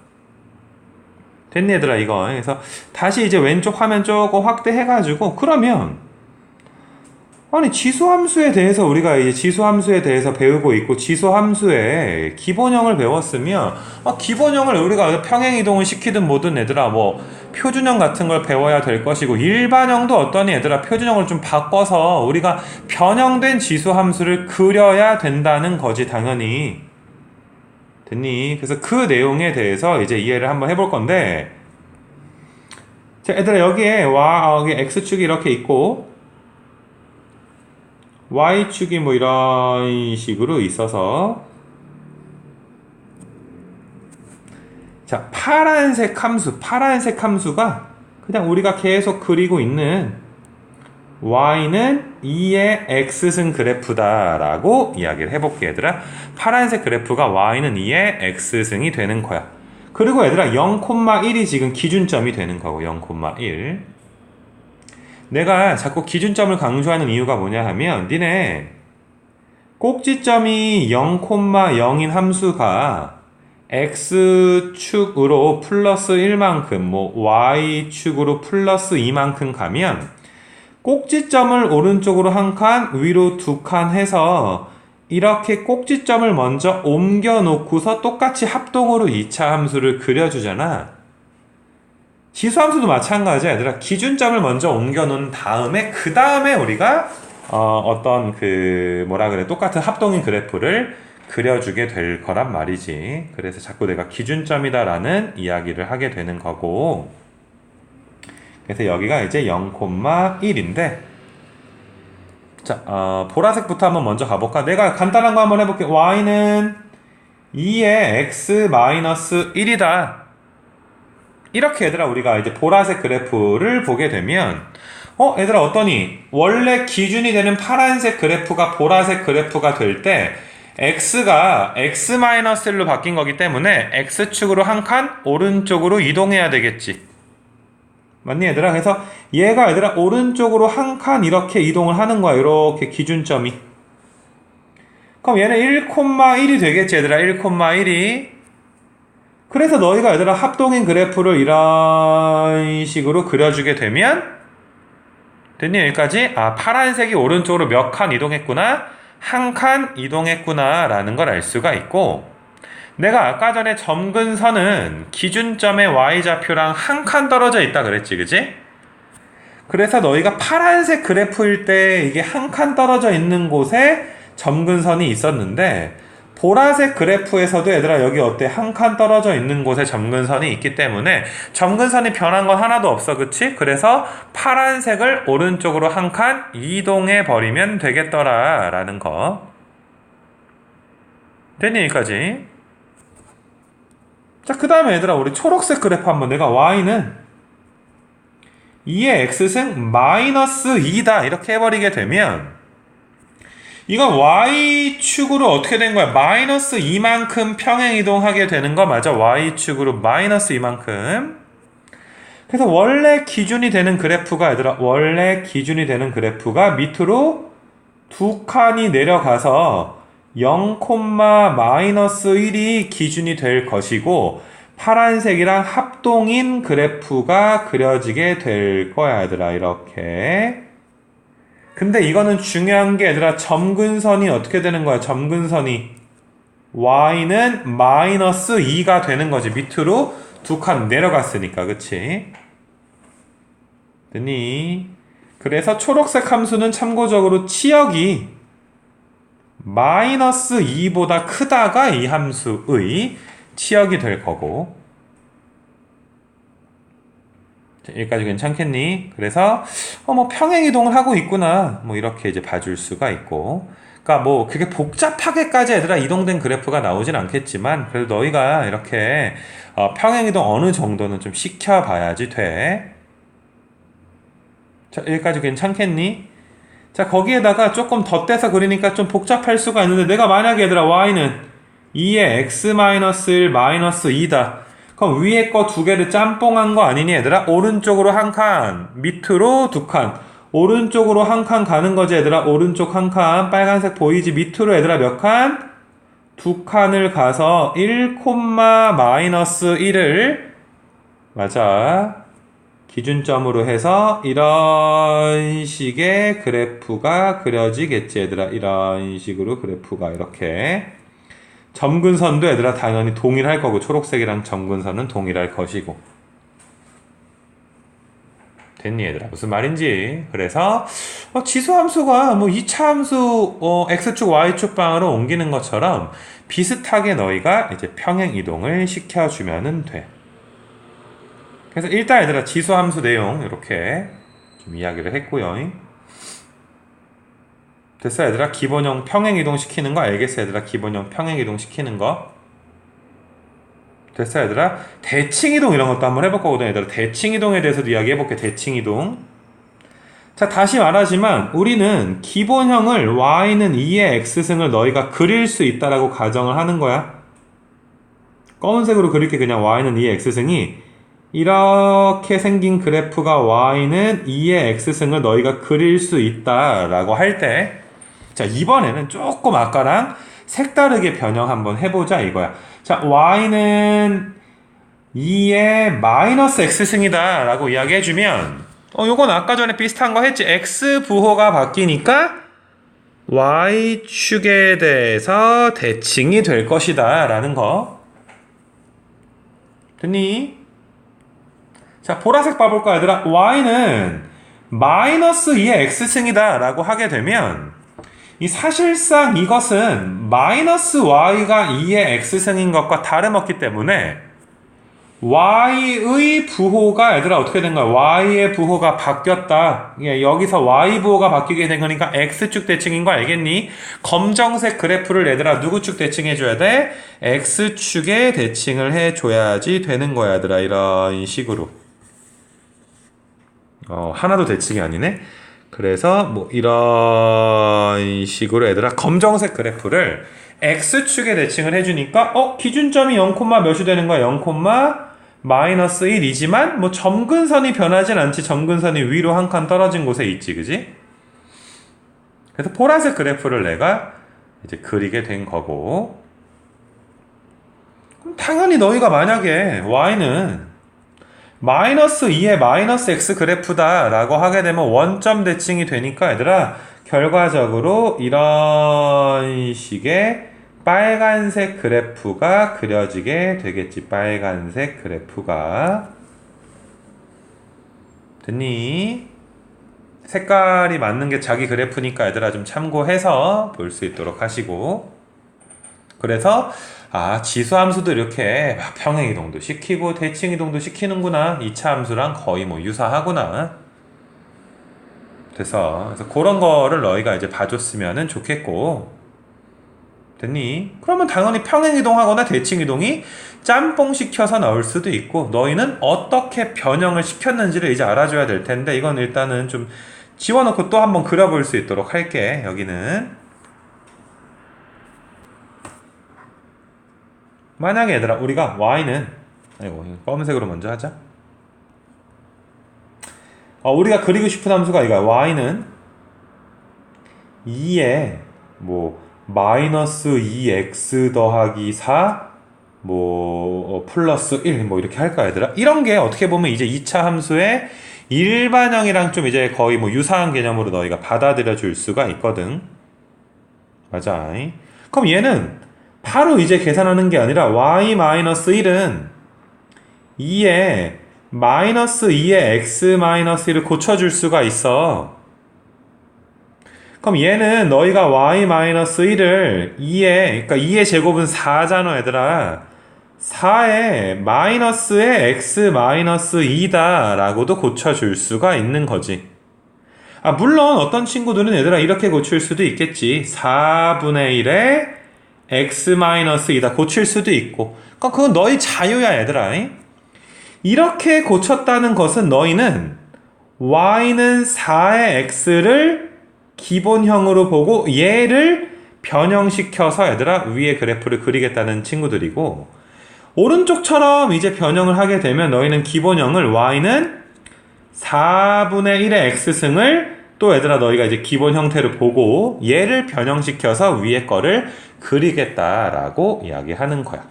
됐니 얘들아 이거. 그래서 다시 이제 왼쪽 화면 조금 확대해가지고 그러면 아니 지수함수에 대해서 우리가 이제 지수함수에 대해서 배우고 있고 지수함수의 기본형을 배웠으면 기본형을 우리가 평행이동을 시키든 뭐든 얘들아 뭐 표준형 같은 걸 배워야 될 것이고 일반형도 어떠니 얘들아 표준형을 좀 바꿔서 우리가 변형된 지수함수를 그려야 된다는 거지 당연히. 됐니? 그래서 그 내용에 대해서 이제 이해를 한번 해볼 건데 자 얘들아 여기에 여기 x축이 이렇게 있고 y축이 뭐 이런 식으로 있어서 자 파란색 함수가 그냥 우리가 계속 그리고 있는 y는 2의 x승 그래프다 라고 이야기를 해볼게 얘들아. 파란색 그래프가 y는 2의 x승이 되는 거야. 그리고 얘들아 0,1이 지금 기준점이 되는 거고 0,1 내가 자꾸 기준점을 강조하는 이유가 뭐냐 하면 니네 꼭지점이 0,0인 함수가 x축으로 플러스 1만큼 뭐 y축으로 플러스 2만큼 가면 꼭지점을 오른쪽으로 한 칸 위로 두 칸 해서 이렇게 꼭지점을 먼저 옮겨 놓고서 똑같이 합동으로 2차 함수를 그려주잖아. 지수함수도 마찬가지야 얘들아. 기준점을 먼저 옮겨 놓은 다음에 그 다음에 우리가 어떤 똑같은 합동인 그래프를 그려주게 될 거란 말이지. 그래서 자꾸 내가 기준점이다 라는 이야기를 하게 되는 거고 그래서 여기가 이제 0,1인데 자 보라색부터 한번 먼저 가볼까? 내가 간단한 거 한번 해볼게. y는 2의 x-1이다 이렇게 얘들아 우리가 이제 보라색 그래프를 보게 되면 얘들아 어떠니? 원래 기준이 되는 파란색 그래프가 보라색 그래프가 될 때 x가 x-1로 바뀐 거기 때문에 x축으로 한 칸 오른쪽으로 이동해야 되겠지. 맞니 얘들아? 그래서 얘가 얘들아 오른쪽으로 한 칸 이렇게 이동을 하는 거야. 이렇게 기준점이. 그럼 얘는 1,1이 되겠지 얘들아. 1,1이. 그래서 너희가 얘들아 합동인 그래프를 이런 식으로 그려주게 되면 됐니 여기까지? 파란색이 오른쪽으로 몇 칸 이동했구나. 한 칸 이동했구나 라는 걸 알 수가 있고 내가 아까 전에 점근선은 기준점의 y좌표랑 한 칸 떨어져 있다 그랬지 그지? 그래서 너희가 파란색 그래프일 때 이게 한 칸 떨어져 있는 곳에 점근선이 있었는데 보라색 그래프에서도 얘들아 여기 어때? 한 칸 떨어져 있는 곳에 점근선이 있기 때문에 점근선이 변한 건 하나도 없어 그치? 그래서 파란색을 오른쪽으로 한 칸 이동해 버리면 되겠더라 라는 거. 됐니 여기까지? 자 그 다음에 얘들아 우리 초록색 그래프 한번 내가 y는 2의 x승 마이너스 2다 이렇게 해버리게 되면 이건 y축으로 어떻게 된 거야? 마이너스 2만큼 평행이동하게 되는 거 맞아? y축으로 마이너스 2만큼. 그래서 원래 기준이 되는 그래프가 얘들아 원래 기준이 되는 그래프가 밑으로 두 칸이 내려가서 0,-1이 기준이 될 것이고 파란색이랑 합동인 그래프가 그려지게 될 거야 얘들아 이렇게. 근데 이거는 중요한 게 얘들아 점근선이 어떻게 되는 거야? 점근선이 y는 마이너스 2가 되는 거지. 밑으로 두 칸 내려갔으니까 그치? 됐니? 그래서 초록색 함수는 참고적으로 치역이 마이너스 2보다 크다가 이 함수의 치역이 될 거고. 자, 여기까지 괜찮겠니? 그래서 뭐 평행이동을 하고 있구나, 뭐 이렇게 이제 봐줄 수가 있고. 그러니까 뭐 그게 복잡하게까지 얘들아 이동된 그래프가 나오진 않겠지만, 그래도 너희가 이렇게 평행이동 어느 정도는 좀 시켜봐야지 돼. 자, 여기까지 괜찮겠니? 자, 거기에다가 조금 덧대서 그리니까 좀 복잡할 수가 있는데, 내가 만약에 얘들아 y는 2의 x-1 마이너스 2다. 그럼 위에 거 두 개를 짬뽕한 거 아니니 얘들아? 오른쪽으로 한 칸, 밑으로 두 칸. 오른쪽으로 한 칸 가는 거지 얘들아. 오른쪽 한 칸, 빨간색 보이지? 밑으로 얘들아 몇 칸? 두 칸을 가서 1, 마이너스 1을 맞아, 기준점으로 해서 이런 식의 그래프가 그려지겠지 얘들아. 이런 식으로 그래프가 이렇게. 점근선도 얘들아 당연히 동일할 거고, 초록색이랑 점근선은 동일할 것이고. 됐니 얘들아? 무슨 말인지. 그래서 지수함수가 뭐 2차 함수 x축 y축 방으로 옮기는 것처럼 비슷하게 너희가 이제 평행 이동을 시켜주면 돼. 그래서 일단 얘들아 지수함수 내용 이렇게 좀 이야기를 했고요. 됐어 얘들아? 기본형 평행이동 시키는 거 알겠어 얘들아? 기본형 평행이동 시키는 거 됐어 얘들아? 대칭이동 이런 것도 한번 해볼 거거든 얘들아. 대칭이동에 대해서도 이야기해볼게. 대칭이동. 자, 다시 말하지만 우리는 기본형을 y는 2의 x승을 너희가 그릴 수 있다라고 가정을 하는 거야. 검은색으로 그릴게. 그냥 y는 2의 x승이 이렇게 생긴 그래프가 y는 2의 x승을 너희가 그릴 수 있다라고 할 때, 자, 이번에는 조금 아까랑 색다르게 변형 한번 해보자 이거야. 자, y는 2의 마이너스 x승이다 라고 이야기해주면, 요건 아까 전에 비슷한 거 했지. x 부호가 바뀌니까 y축에 대해서 대칭이 될 것이다 라는 거. 됐니? 자, 보라색 봐볼까 얘들아? y는 마이너스 2의 x승이다 라고 하게 되면, 이 사실상 이것은 마이너스 y가 2의 x승인 것과 다름없기 때문에 y의 부호가 얘들아 어떻게 된 거야? y의 부호가 바뀌었다. 여기서 y 부호가 바뀌게 된 거니까 x축 대칭인 거 알겠니? 검정색 그래프를 얘들아 누구축 대칭해줘야 돼? x축에 대칭을 해줘야지 되는 거야 얘들아. 이런 식으로. 하나도 대칭이 아니네. 그래서 뭐 이런 식으로 얘들아 검정색 그래프를 x축에 대칭을 해주니까 기준점이 0, 몇이 되는 거야? 0, 마이너스 1이지만 뭐 점근선이 변하진 않지. 점근선이 위로 한 칸 떨어진 곳에 있지, 그지? 그래서 보라색 그래프를 내가 이제 그리게 된 거고, 그럼 당연히 너희가 만약에 y는 마이너스 2의 마이너스 x 그래프다 라고 하게 되면 원점 대칭이 되니까 얘들아 결과적으로 이런 식의 빨간색 그래프가 그려지게 되겠지. 빨간색 그래프가. 됐니? 색깔이 맞는 게 자기 그래프니까 얘들아 좀 참고해서 볼 수 있도록 하시고. 그래서 지수함수도 이렇게 평행이동도 시키고 대칭이동도 시키는구나. 2차 함수랑 거의 뭐 유사하구나. 그래서 그런 거를 너희가 이제 봐줬으면 좋겠고. 됐니? 그러면 당연히 평행이동하거나 대칭이동이 짬뽕 시켜서 나올 수도 있고, 너희는 어떻게 변형을 시켰는지를 이제 알아줘야 될 텐데, 이건 일단은 좀 지워놓고 또 한번 그려볼 수 있도록 할게. 여기는 만약에 얘들아 우리가 y는 검은색으로 먼저 하자. 우리가 그리고 싶은 함수가 이거야. y는 2에 뭐 마이너스 2x 더하기 4 뭐 플러스 1 뭐 이렇게 할까 얘들아? 이런 게 어떻게 보면 이제 2차 함수의 일반형이랑 좀 이제 거의 뭐 유사한 개념으로 너희가 받아들여 줄 수가 있거든. 맞아. 그럼 얘는 바로 이제 계산하는 게 아니라 y-1은 2에 마이너스 2에 x 마이너스 1을 고쳐줄 수가 있어. 그럼 얘는 너희가 y 마이너스 1을 2에, 그러니까 2의 제곱은 4잖아, 얘들아. 4에 마이너스에 x 마이너스 2다 라고도 고쳐줄 수가 있는 거지. 아, 물론 어떤 친구들은 얘들아 이렇게 고칠 수도 있겠지. 4분의 1에 x 마이너스 2다 고칠 수도 있고. 그러니까 그건 너희 자유야, 얘들아. 이렇게 고쳤다는 것은 너희는 y는 4의 x를 기본형으로 보고 얘를 변형시켜서 얘들아 위에 그래프를 그리겠다는 친구들이고, 오른쪽처럼 이제 변형을 하게 되면 너희는 기본형을 y는 4분의 1의 x승을 또 얘들아 너희가 이제 기본 형태로 보고 얘를 변형시켜서 위에 거를 그리겠다라고 이야기하는 거야.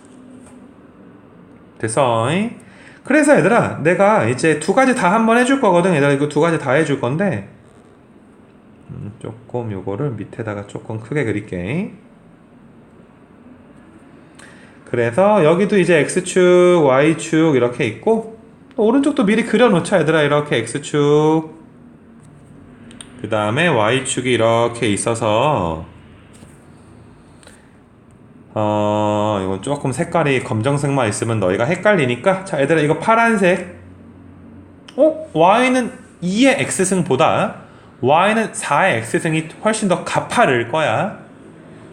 됐어? 그래서 얘들아 내가 이제 두 가지 다 한번 해줄 거거든. 얘들아 이거 두 가지 다 해줄 건데 조금 요거를 밑에다가 조금 크게 그릴게. 그래서 여기도 이제 x축, y축 이렇게 있고, 오른쪽도 미리 그려놓자 얘들아. 이렇게 x축, 그 다음에 y축이 이렇게 있어서 이건 조금 색깔이 검정색만 있으면 너희가 헷갈리니까, 자 얘들아 이거 파란색, y는 2의 x승보다 y는 4의 x승이 훨씬 더 가파를 거야.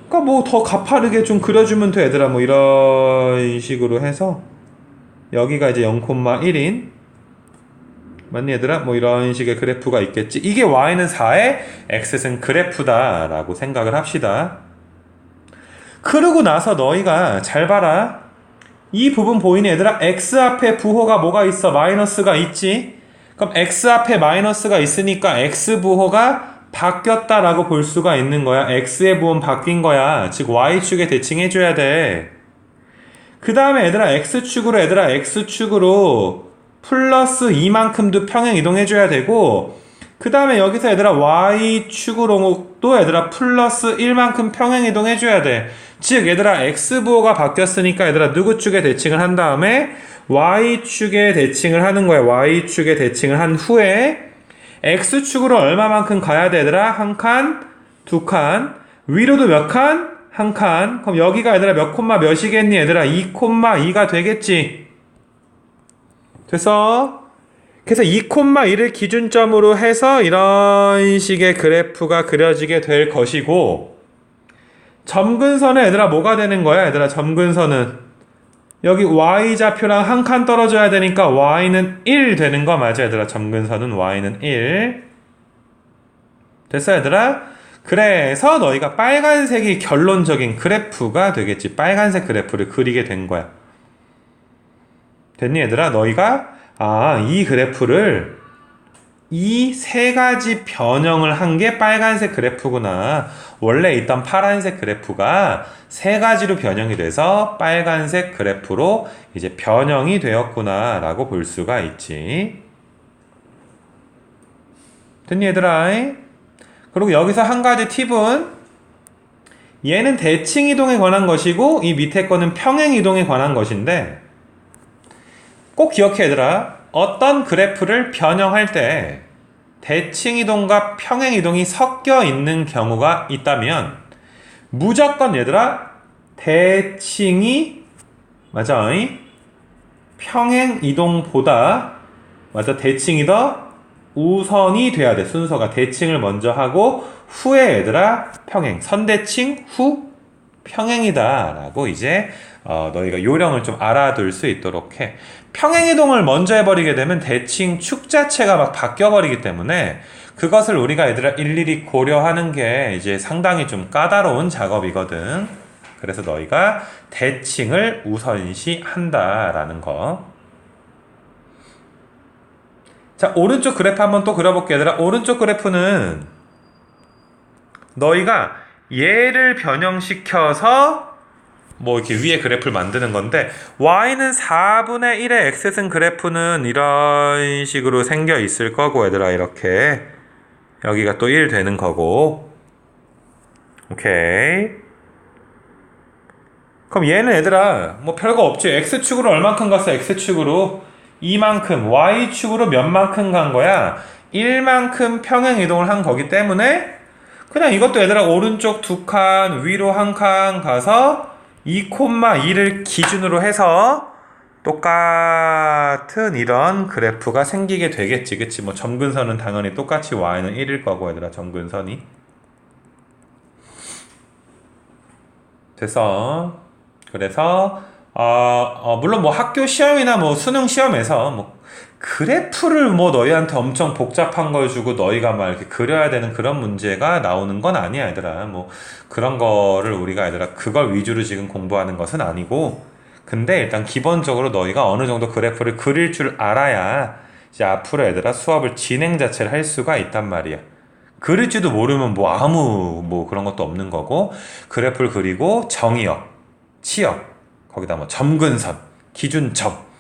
그러니까 뭐 더 가파르게 좀 그려주면 돼 얘들아. 뭐 이런 식으로 해서 여기가 이제 0,1인, 맞니 얘들아? 뭐 이런 식의 그래프가 있겠지. 이게 y는 4의 x승 그래프다 라고 생각을 합시다. 그러고 나서 너희가 잘 봐라. 이 부분 보이니 얘들아? x 앞에 부호가 뭐가 있어? 마이너스가 있지. 그럼 x 앞에 마이너스가 있으니까 x 부호가 바뀌었다라고 볼 수가 있는 거야. x의 부호는 바뀐 거야. 즉 y축에 대칭해줘야 돼. 그 다음에 얘들아 x축으로 플러스 2만큼도 평행 이동해줘야 되고, 그 다음에 여기서 얘들아 y축으로 또 얘들아 플러스 1만큼 평행 이동해줘야 돼. 즉 얘들아 x부호가 바뀌었으니까 얘들아 누구 축에 대칭을 한 다음에 y축에 대칭을 하는 거야. y축에 대칭을 한 후에 x축으로 얼마만큼 가야 돼 얘들아? 한 칸, 두 칸, 위로도 몇 칸? 한 칸. 그럼 여기가 얘들아 몇 콤마 몇이겠니 얘들아? 2,2가 되겠지. 됐어? 그래서 2,1을 기준점으로 해서 이런 식의 그래프가 그려지게 될 것이고, 점근선은 얘들아 뭐가 되는 거야 얘들아? 점근선은 여기 y좌표랑 한 칸 떨어져야 되니까 y는 1 되는 거 맞아 얘들아? 점근선은 y는 1. 됐어 얘들아? 그래서 너희가 빨간색이 결론적인 그래프가 되겠지. 빨간색 그래프를 그리게 된 거야. 됐니 얘들아? 너희가 이 그래프를 이 세 가지 변형을 한 게 빨간색 그래프구나. 원래 있던 파란색 그래프가 세 가지로 변형이 돼서 빨간색 그래프로 이제 변형이 되었구나 라고 볼 수가 있지. 됐니 얘들아? 그리고 여기서 한 가지 팁은, 얘는 대칭 이동에 관한 것이고 이 밑에 거는 평행 이동에 관한 것인데, 꼭 기억해 얘들아. 어떤 그래프를 변형할 때 대칭 이동과 평행 이동이 섞여 있는 경우가 있다면 무조건 얘들아 대칭이 맞아 평행 이동보다 맞아 대칭이 더 우선이 돼야 돼. 순서가 대칭을 먼저 하고 후에 얘들아 평행, 선대칭 후 평행이다 라고 이제 너희가 요령을 좀 알아둘 수 있도록 해. 평행이동을 먼저 해버리게 되면 대칭 축 자체가 막 바뀌어버리기 때문에 그것을 우리가 얘들아 일일이 고려하는 게 이제 상당히 좀 까다로운 작업이거든. 그래서 너희가 대칭을 우선시한다라는 거. 자, 오른쪽 그래프 한번 또 그려볼게 얘들아. 오른쪽 그래프는 너희가 얘를 변형시켜서 뭐 이렇게 위에 그래프를 만드는 건데, y는 4분의 1의 x승 그래프는 이런 식으로 생겨 있을 거고 얘들아 이렇게 여기가 또 1 되는 거고. 오케이. 그럼 얘는 얘들아 뭐 별거 없지. x축으로 얼만큼 갔어? x축으로 이만큼 y축으로 몇만큼 간 거야? 1만큼 평행 이동을 한 거기 때문에 그냥 이것도 얘들아 오른쪽 두 칸 위로 한 칸 가서 2,2를 기준으로 해서 똑같은 이런 그래프가 생기게 되겠지. 그치? 뭐 점근선은 당연히 똑같이 y는 1일 거고 얘들아 점근선이 됐어. 그래서 물론 뭐 학교 시험이나 뭐 수능 시험에서 뭐 그래프를 뭐 너희한테 엄청 복잡한 걸 주고 너희가 막 이렇게 그려야 되는 그런 문제가 나오는 건 아니야, 얘들아. 뭐 그런 거를 우리가 얘들아 그걸 위주로 지금 공부하는 것은 아니고 근데 일단 기본적으로 너희가 어느 정도 그래프를 그릴 줄 알아야 이제 앞으로 얘들아 수업을 진행 자체를 할 수가 있단 말이야. 그릴지도 모르면 뭐 아무 뭐 그런 것도 없는 거고 그래프를 그리고 정의역, 치역, 거기다 뭐 점근선, 기준점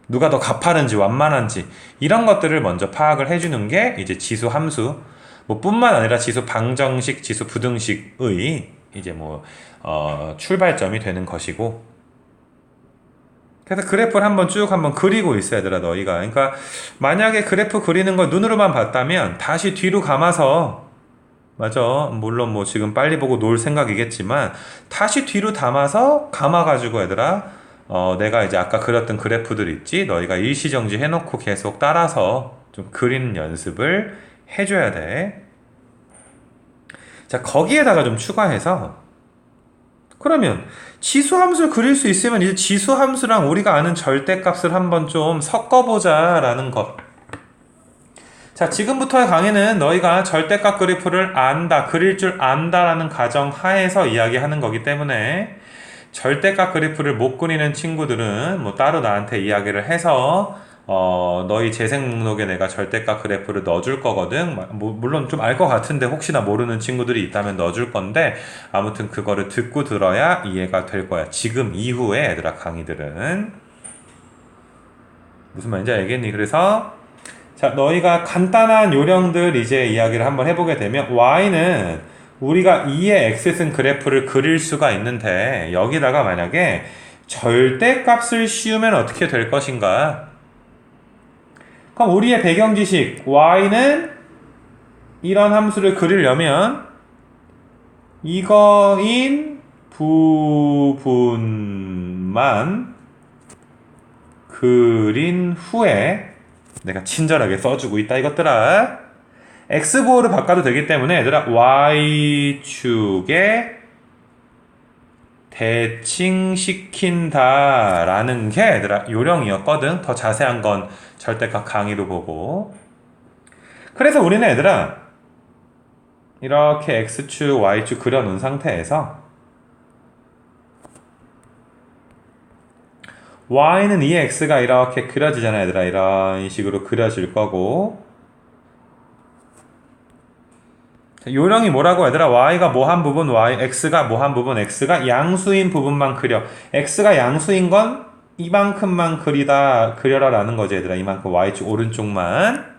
누가 더 가파른지 완만한지 이런 것들을 먼저 파악을 해주는 게 이제 지수 함수 뭐 뿐만 아니라 지수 방정식, 지수 부등식의 이제 뭐 출발점이 되는 것이고 그래서 그래프를 한번 쭉 한번 그리고 있어야 되라 너희가 그러니까 만약에 그래프 그리는 걸 눈으로만 봤다면 다시 뒤로 감아서 맞아 물론 뭐 지금 빨리 보고 놀 생각이겠지만 다시 뒤로 감아가지고 얘들아 내가 이제 아까 그렸던 그래프들 있지 너희가 일시정지 해놓고 계속 따라서 좀 그리는 연습을 해줘야 돼. 자 거기에다가 좀 추가해서 그러면 지수함수를 그릴 수 있으면 이제 지수함수랑 우리가 아는 절대값을 한번 좀 섞어보자 라는 것. 자 지금부터의 강의는 너희가 절대값 그래프를 안다 그릴 줄 안다라는 가정 하에서 이야기하는 거기 때문에 절대값 그래프를 못 그리는 친구들은 뭐 따로 나한테 이야기를 해서 너희 재생 목록에 내가 절대값 그래프를 넣어줄 거거든. 물론 좀 알 것 같은데 혹시나 모르는 친구들이 있다면 넣어줄 건데 아무튼 그거를 듣고 들어야 이해가 될 거야. 지금 이후에 얘들아 강의들은 무슨 말인지 알겠니? 그래서 자 너희가 간단한 요령들 이제 이야기를 한번 해보게 되면 y는 우리가 2의 x승 그래프를 그릴 수가 있는데 여기다가 만약에 절대값을 씌우면 어떻게 될 것인가? 그럼 우리의 배경지식 y는 이런 함수를 그리려면 이거인 부분만 그린 후에 내가 친절하게 써주고 있다 이것들아 x보호를 바꿔도 되기 때문에 얘들아 y축에 대칭시킨다 라는 게 얘들아 요령이었거든. 더 자세한 건 절대값 강의로 보고 그래서 우리는 얘들아 이렇게 x축 y축 그려놓은 상태에서 y는 2x가 이렇게 그려지잖아 얘들아 이런 식으로 그려질 거고 요령이 뭐라고 얘들아 y가 뭐 한 부분 x가 뭐 한 부분 x가 양수인 부분만 그려 x가 양수인 건 이만큼만 그려라 라는 거지 얘들아 이만큼 y축 오른쪽만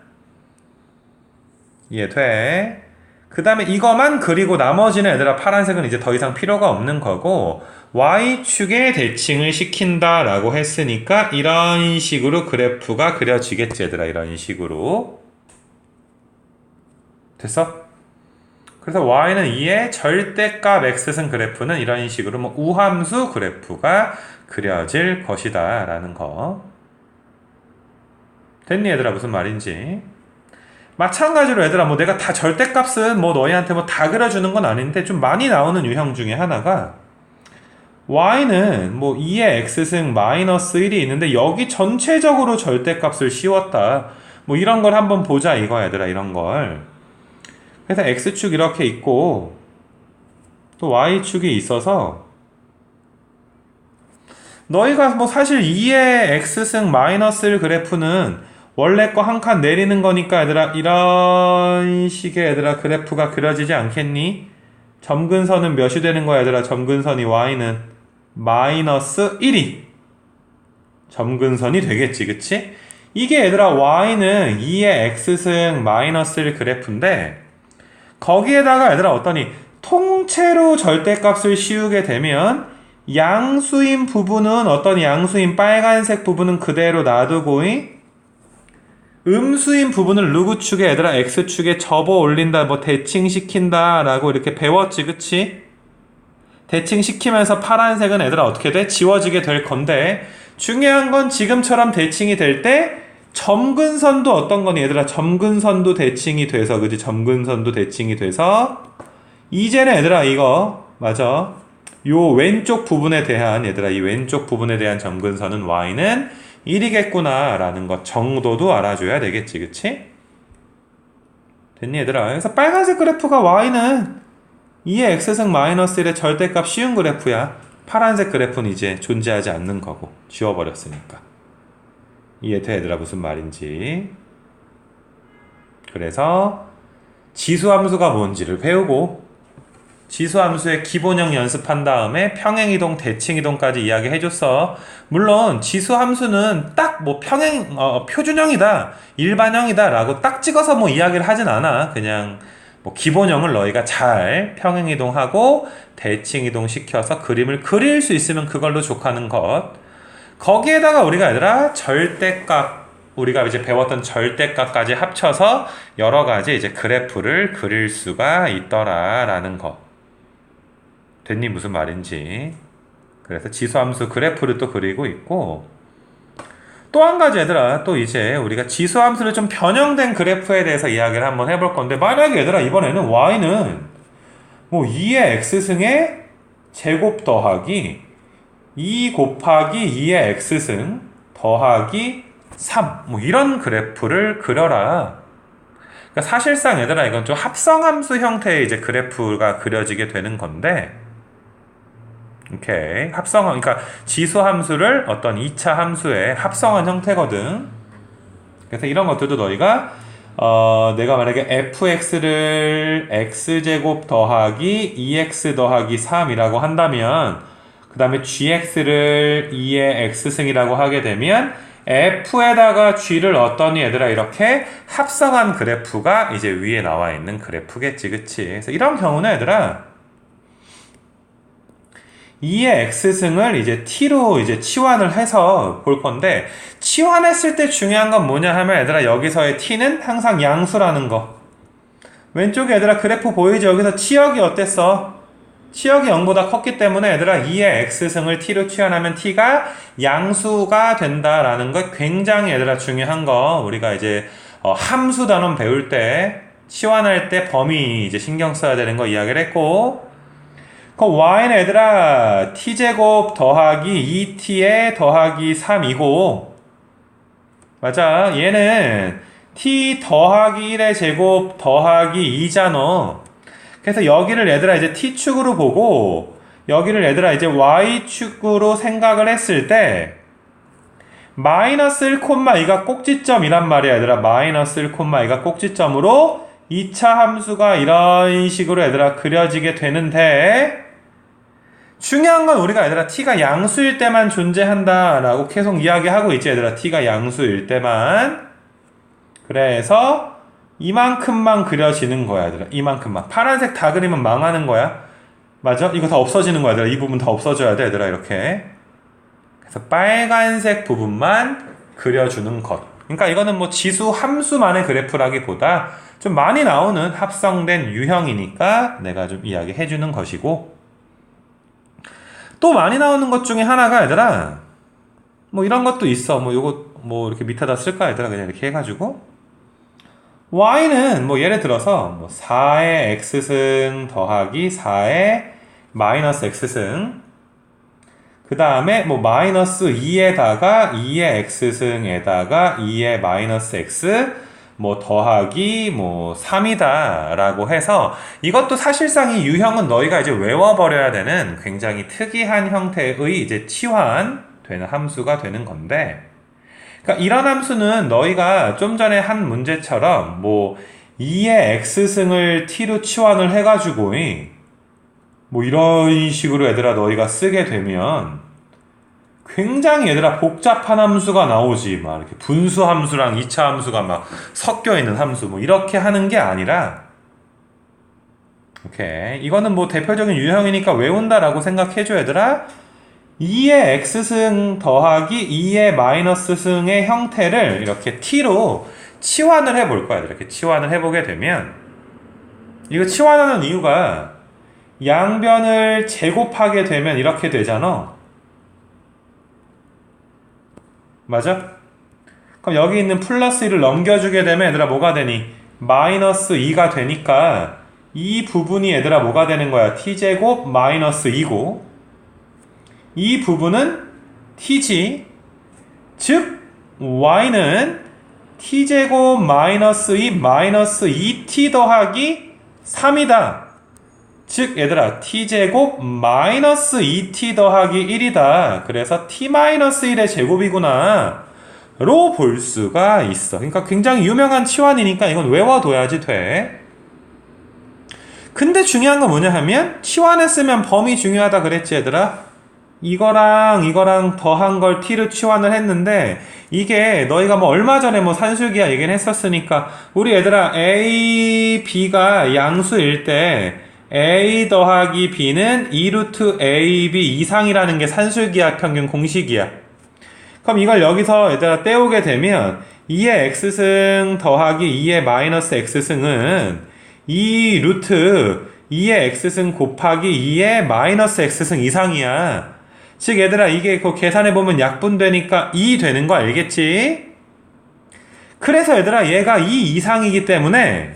이해돼? 그 다음에 이거만 그리고 나머지는 얘들아 파란색은 이제 더 이상 필요가 없는 거고 y축에 대칭을 시킨다 라고 했으니까 이런 식으로 그래프가 그려지겠지 얘들아 이런 식으로 됐어? 그래서 y는 2의 절대값 x승 그래프는 이런 식으로 뭐 우함수 그래프가 그려질 것이다 라는 거 됐니 얘들아 무슨 말인지 마찬가지로 얘들아 뭐 내가 다 절대값은 뭐 너희한테 뭐 다 그려주는 건 아닌데 좀 많이 나오는 유형 중에 하나가 y는 뭐 2의 x승 마이너스 1이 있는데 여기 전체적으로 절대값을 씌웠다 뭐 이런 걸 한번 보자 이거 얘들아 이런 걸 그래서 x축 이렇게 있고 또 y축이 있어서 너희가 뭐 사실 2의 x승 마이너스 1 그래프는 원래 거 한 칸 내리는 거니까 얘들아 이런 식의 얘들아 그래프가 그려지지 않겠니? 점근선은 몇이 되는 거야 얘들아 점근선이 y는 마이너스 1이 점근선이 되겠지 그치? 이게 얘들아 y는 2의 x승 마이너스 1 그래프인데 거기에다가 얘들아 어떠니 통째로 절대값을 씌우게 되면 양수인 부분은 어떤 양수인 빨간색 부분은 그대로 놔두고 음수인 부분을 누구축에 얘들아 x축에 접어 올린다 뭐 대칭시킨다 라고 이렇게 배웠지 그치? 대칭시키면서 파란색은 얘들아 어떻게 돼? 지워지게 될 건데 중요한 건 지금처럼 대칭이 될 때 점근선도 어떤 거니 얘들아 점근선도 대칭이 돼서 그지 점근선도 대칭이 돼서 이제는 얘들아 이거 맞아 요 왼쪽 부분에 대한 얘들아 이 왼쪽 부분에 대한 점근선은 y는 1이겠구나 라는 것 정도도 알아줘야 되겠지 그치? 됐니 얘들아? 그래서 빨간색 그래프가 y는 2의 x승 마이너스 1의 절대값 쉬운 그래프야. 파란색 그래프는 이제 존재하지 않는 거고 지워버렸으니까. 이해돼 얘들아 무슨 말인지. 그래서 지수함수가 뭔지를 배우고 지수함수의 기본형 연습한 다음에 평행이동, 대칭이동까지 이야기해줬어. 물론 지수함수는 딱 뭐 표준형이다, 일반형이다 라고 딱 찍어서 뭐 이야기를 하진 않아. 그냥 뭐 기본형을 너희가 잘 평행이동하고 대칭이동 시켜서 그림을 그릴 수 있으면 그걸로 족하는 것. 거기에다가 우리가 얘들아 절대값 우리가 이제 배웠던 절대값까지 합쳐서 여러 가지 이제 그래프를 그릴 수가 있더라라는 거. 됐니 무슨 말인지. 그래서 지수함수 그래프를 또 그리고 있고 또 한 가지 얘들아 또 이제 우리가 지수함수를 좀 변형된 그래프에 대해서 이야기를 한번 해볼 건데 만약에 얘들아 이번에는 y는 뭐 2의 x승의 제곱 더하기 2 곱하기 2의 x승 더하기 3 뭐 이런 그래프를 그려라. 그러니까 사실상 얘들아 이건 좀 합성함수 형태의 이제 그래프가 그려지게 되는 건데 오케이 그러니까 지수함수를 어떤 2차 함수의 합성한 형태거든. 그래서 이런 것들도 너희가 내가 만약에 fx를 x제곱 더하기 2x 더하기 3이라고 한다면 그 다음에 gx를 2의 x승이라고 하게 되면 f에다가 g를 얻더니 얘들아 이렇게 합성한 그래프가 이제 위에 나와 있는 그래프겠지 그치. 그래서 이런 경우는 얘들아 2의 x승을 이제 t로 이제 치환을 해서 볼 건데 치환했을 때 중요한 건 뭐냐 하면 얘들아 여기서의 t는 항상 양수라는 거. 왼쪽에 얘들아 그래프 보이지? 여기서 치역이 어땠어? 치역이 0보다 컸기 때문에 얘들아 2의 x승을 t로 치환하면 t가 양수가 된다라는 거 굉장히 얘들아 중요한 거. 우리가 이제 함수 단원 배울 때 치환할 때 범위 이제 신경 써야 되는 거 이야기를 했고 그 y는 얘들아 t제곱 더하기 2t에 더하기 3이고 맞아 얘는 t 더하기 1의 제곱 더하기 2잖아. 그래서 여기를 얘들아 이제 t축으로 보고 여기를 얘들아 이제 y축으로 생각을 했을 때 마이너스 1,2가 꼭지점이란 말이야 얘들아. 마이너스 1,2가 꼭지점으로 2차 함수가 이런 식으로 얘들아 그려지게 되는데 중요한 건 우리가 얘들아 t가 양수일 때만 존재한다 라고 계속 이야기하고 있지 얘들아. t가 양수일 때만. 그래서 이만큼만 그려지는 거야 얘들아. 이만큼만. 파란색 다 그리면 망하는 거야. 맞아? 이거 다 없어지는 거야 얘들아. 이 부분 다 없어져야 돼 얘들아 이렇게. 그래서 빨간색 부분만 그려주는 것. 그러니까 이거는 뭐 지수 함수만의 그래프라기보다 좀 많이 나오는 합성된 유형이니까 내가 좀 이야기해주는 것이고 또 많이 나오는 것 중에 하나가 얘들아 뭐 이런 것도 있어. 뭐 요거 뭐 이렇게 밑에다 쓸까 얘들아 그냥 이렇게 해가지고 y는 뭐 예를 들어서 뭐 4의 x승 더하기 4의 마이너스 x승 그 다음에 뭐 마이너스 2에다가 2의 x승에다가 2의 마이너스 x 뭐 더하기 뭐 3이다 라고 해서 이것도 사실상 이 유형은 너희가 이제 외워버려야 되는 굉장히 특이한 형태의 이제 치환되는 함수가 되는 건데 그러니까 이런 함수는 너희가 좀 전에 한 문제처럼 뭐 2의 x승을 t로 치환을 해가지고 뭐 이런 식으로 얘들아 너희가 쓰게 되면 굉장히 얘들아 복잡한 함수가 나오지. 막 이렇게 분수 함수랑 2차 함수가 막 섞여 있는 함수 뭐 이렇게 하는 게 아니라 오케이 이거는 뭐 대표적인 유형이니까 외운다라고 생각해줘 얘들아. 2의 x승 더하기 2의 마이너스 승의 형태를 이렇게 t로 치환을 해볼 거야. 이렇게 치환을 해보게 되면 이거 치환하는 이유가 양변을 제곱하게 되면 이렇게 되잖아. 맞아? 그럼 여기 있는 플러스 1을 넘겨주게 되면 얘들아 뭐가 되니? 마이너스 2가 되니까 이 부분이 얘들아 뭐가 되는 거야? t제곱 마이너스 2고 이 부분은 t지. 즉 y는 t제곱 마이너스 2 마이너스 2t 더하기 3이다. 즉 얘들아 t제곱 마이너스 2t 더하기 1이다. 그래서 t 마이너스 1의 제곱이구나 로 볼 수가 있어. 그러니까 굉장히 유명한 치환이니까 이건 외워둬야지 돼. 근데 중요한 건 뭐냐 하면 치환했으면 범위 중요하다 그랬지 얘들아. 이거랑 더한 걸 t로 치환을 했는데 이게 너희가 뭐 얼마 전에 뭐 산술기하 얘기는 했었으니까 우리 얘들아 a, b가 양수일 때 a 더하기 b는 2루트 ab 이상이라는 게 산술기하 평균 공식이야. 그럼 이걸 여기서 얘들아 떼오게 되면 2의 x승 더하기 2의 마이너스 x승은 2루트 2의 x승 곱하기 2의 마이너스 x승 이상이야. 즉 얘들아 이게 그 계산해보면 약분되니까 2 되는 거 알겠지? 그래서 얘들아 얘가 2 이상이기 때문에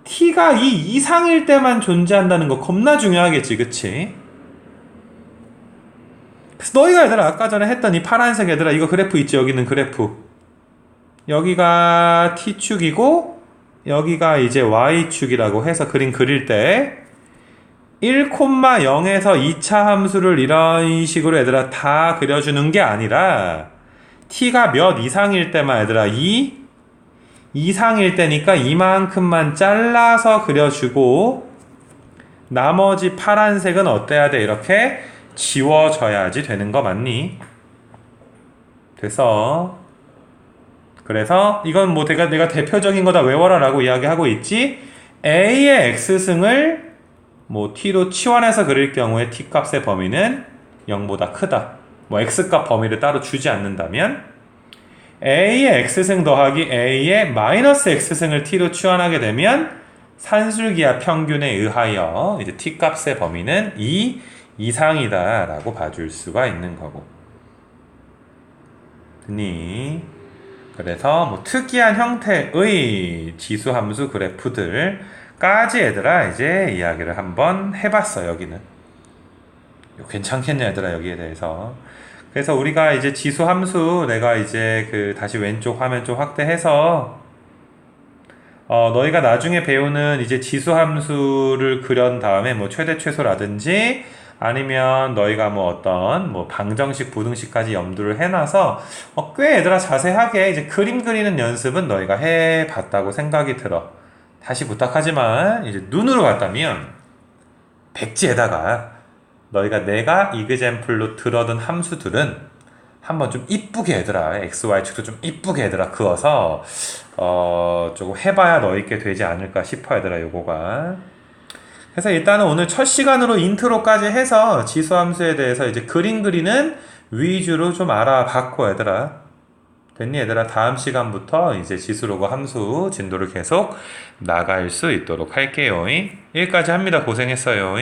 t가 2 이상일 때만 존재한다는 거 겁나 중요하겠지 그치? 그래서 너희가 얘들아 아까 전에 했던 이 파란색 얘들아 이거 그래프 있지? 여기 있는 그래프 여기가 t축이고 여기가 이제 y축이라고 해서 그림 그릴 때 1,0에서 2차 함수를 이런 식으로 얘들아 다 그려주는 게 아니라 t가 몇 이상일 때만 얘들아 2 이상일 때니까 이만큼만 잘라서 그려주고 나머지 파란색은 어때야 돼? 이렇게 지워져야지 되는 거 맞니? 됐어. 그래서 이건 뭐 내가 대표적인 거다 외워라 라고 이야기하고 있지. a의 x승을 뭐 t로 치환해서 그릴 경우에 t 값의 범위는 0보다 크다. 뭐 x값 범위를 따로 주지 않는다면 a의 x승 더하기 a의 마이너스 x승을 t로 치환하게 되면 산술기하 평균에 의하여 이제 t 값의 범위는 2 이상이다 라고 봐줄 수가 있는 거고. 그래서 뭐 특이한 형태의 지수함수 그래프들까지 얘들아 이제 이야기를 한번 해봤어. 여기는 괜찮겠냐 얘들아 여기에 대해서. 그래서 우리가 이제 지수함수 내가 이제 그 다시 왼쪽 화면 좀 확대해서 너희가 나중에 배우는 이제 지수함수를 그린 다음에 뭐 최대 최소라든지 아니면 너희가 뭐 어떤 뭐 방정식 부등식까지 염두를 해놔서 꽤 얘들아 자세하게 이제 그림 그리는 연습은 너희가 해봤다고 생각이 들어. 다시 부탁하지만 이제 눈으로 봤다면 백지에다가 너희가 내가 이그젠플로 들어둔 함수들은 한번 좀 이쁘게 얘들아 XY축도 좀 이쁘게 얘들아 그어서 조금 해봐야 너희께 되지 않을까 싶어 얘들아 요거가. 그래서 일단은 오늘 첫 시간으로 인트로까지 해서 지수함수에 대해서 이제 그림 그리는 위주로 좀 알아봤고 얘들아. 됐니 얘들아? 다음 시간부터 이제 지수로그 함수 진도를 계속 나갈 수 있도록 할게요. 여기까지 합니다. 고생했어요.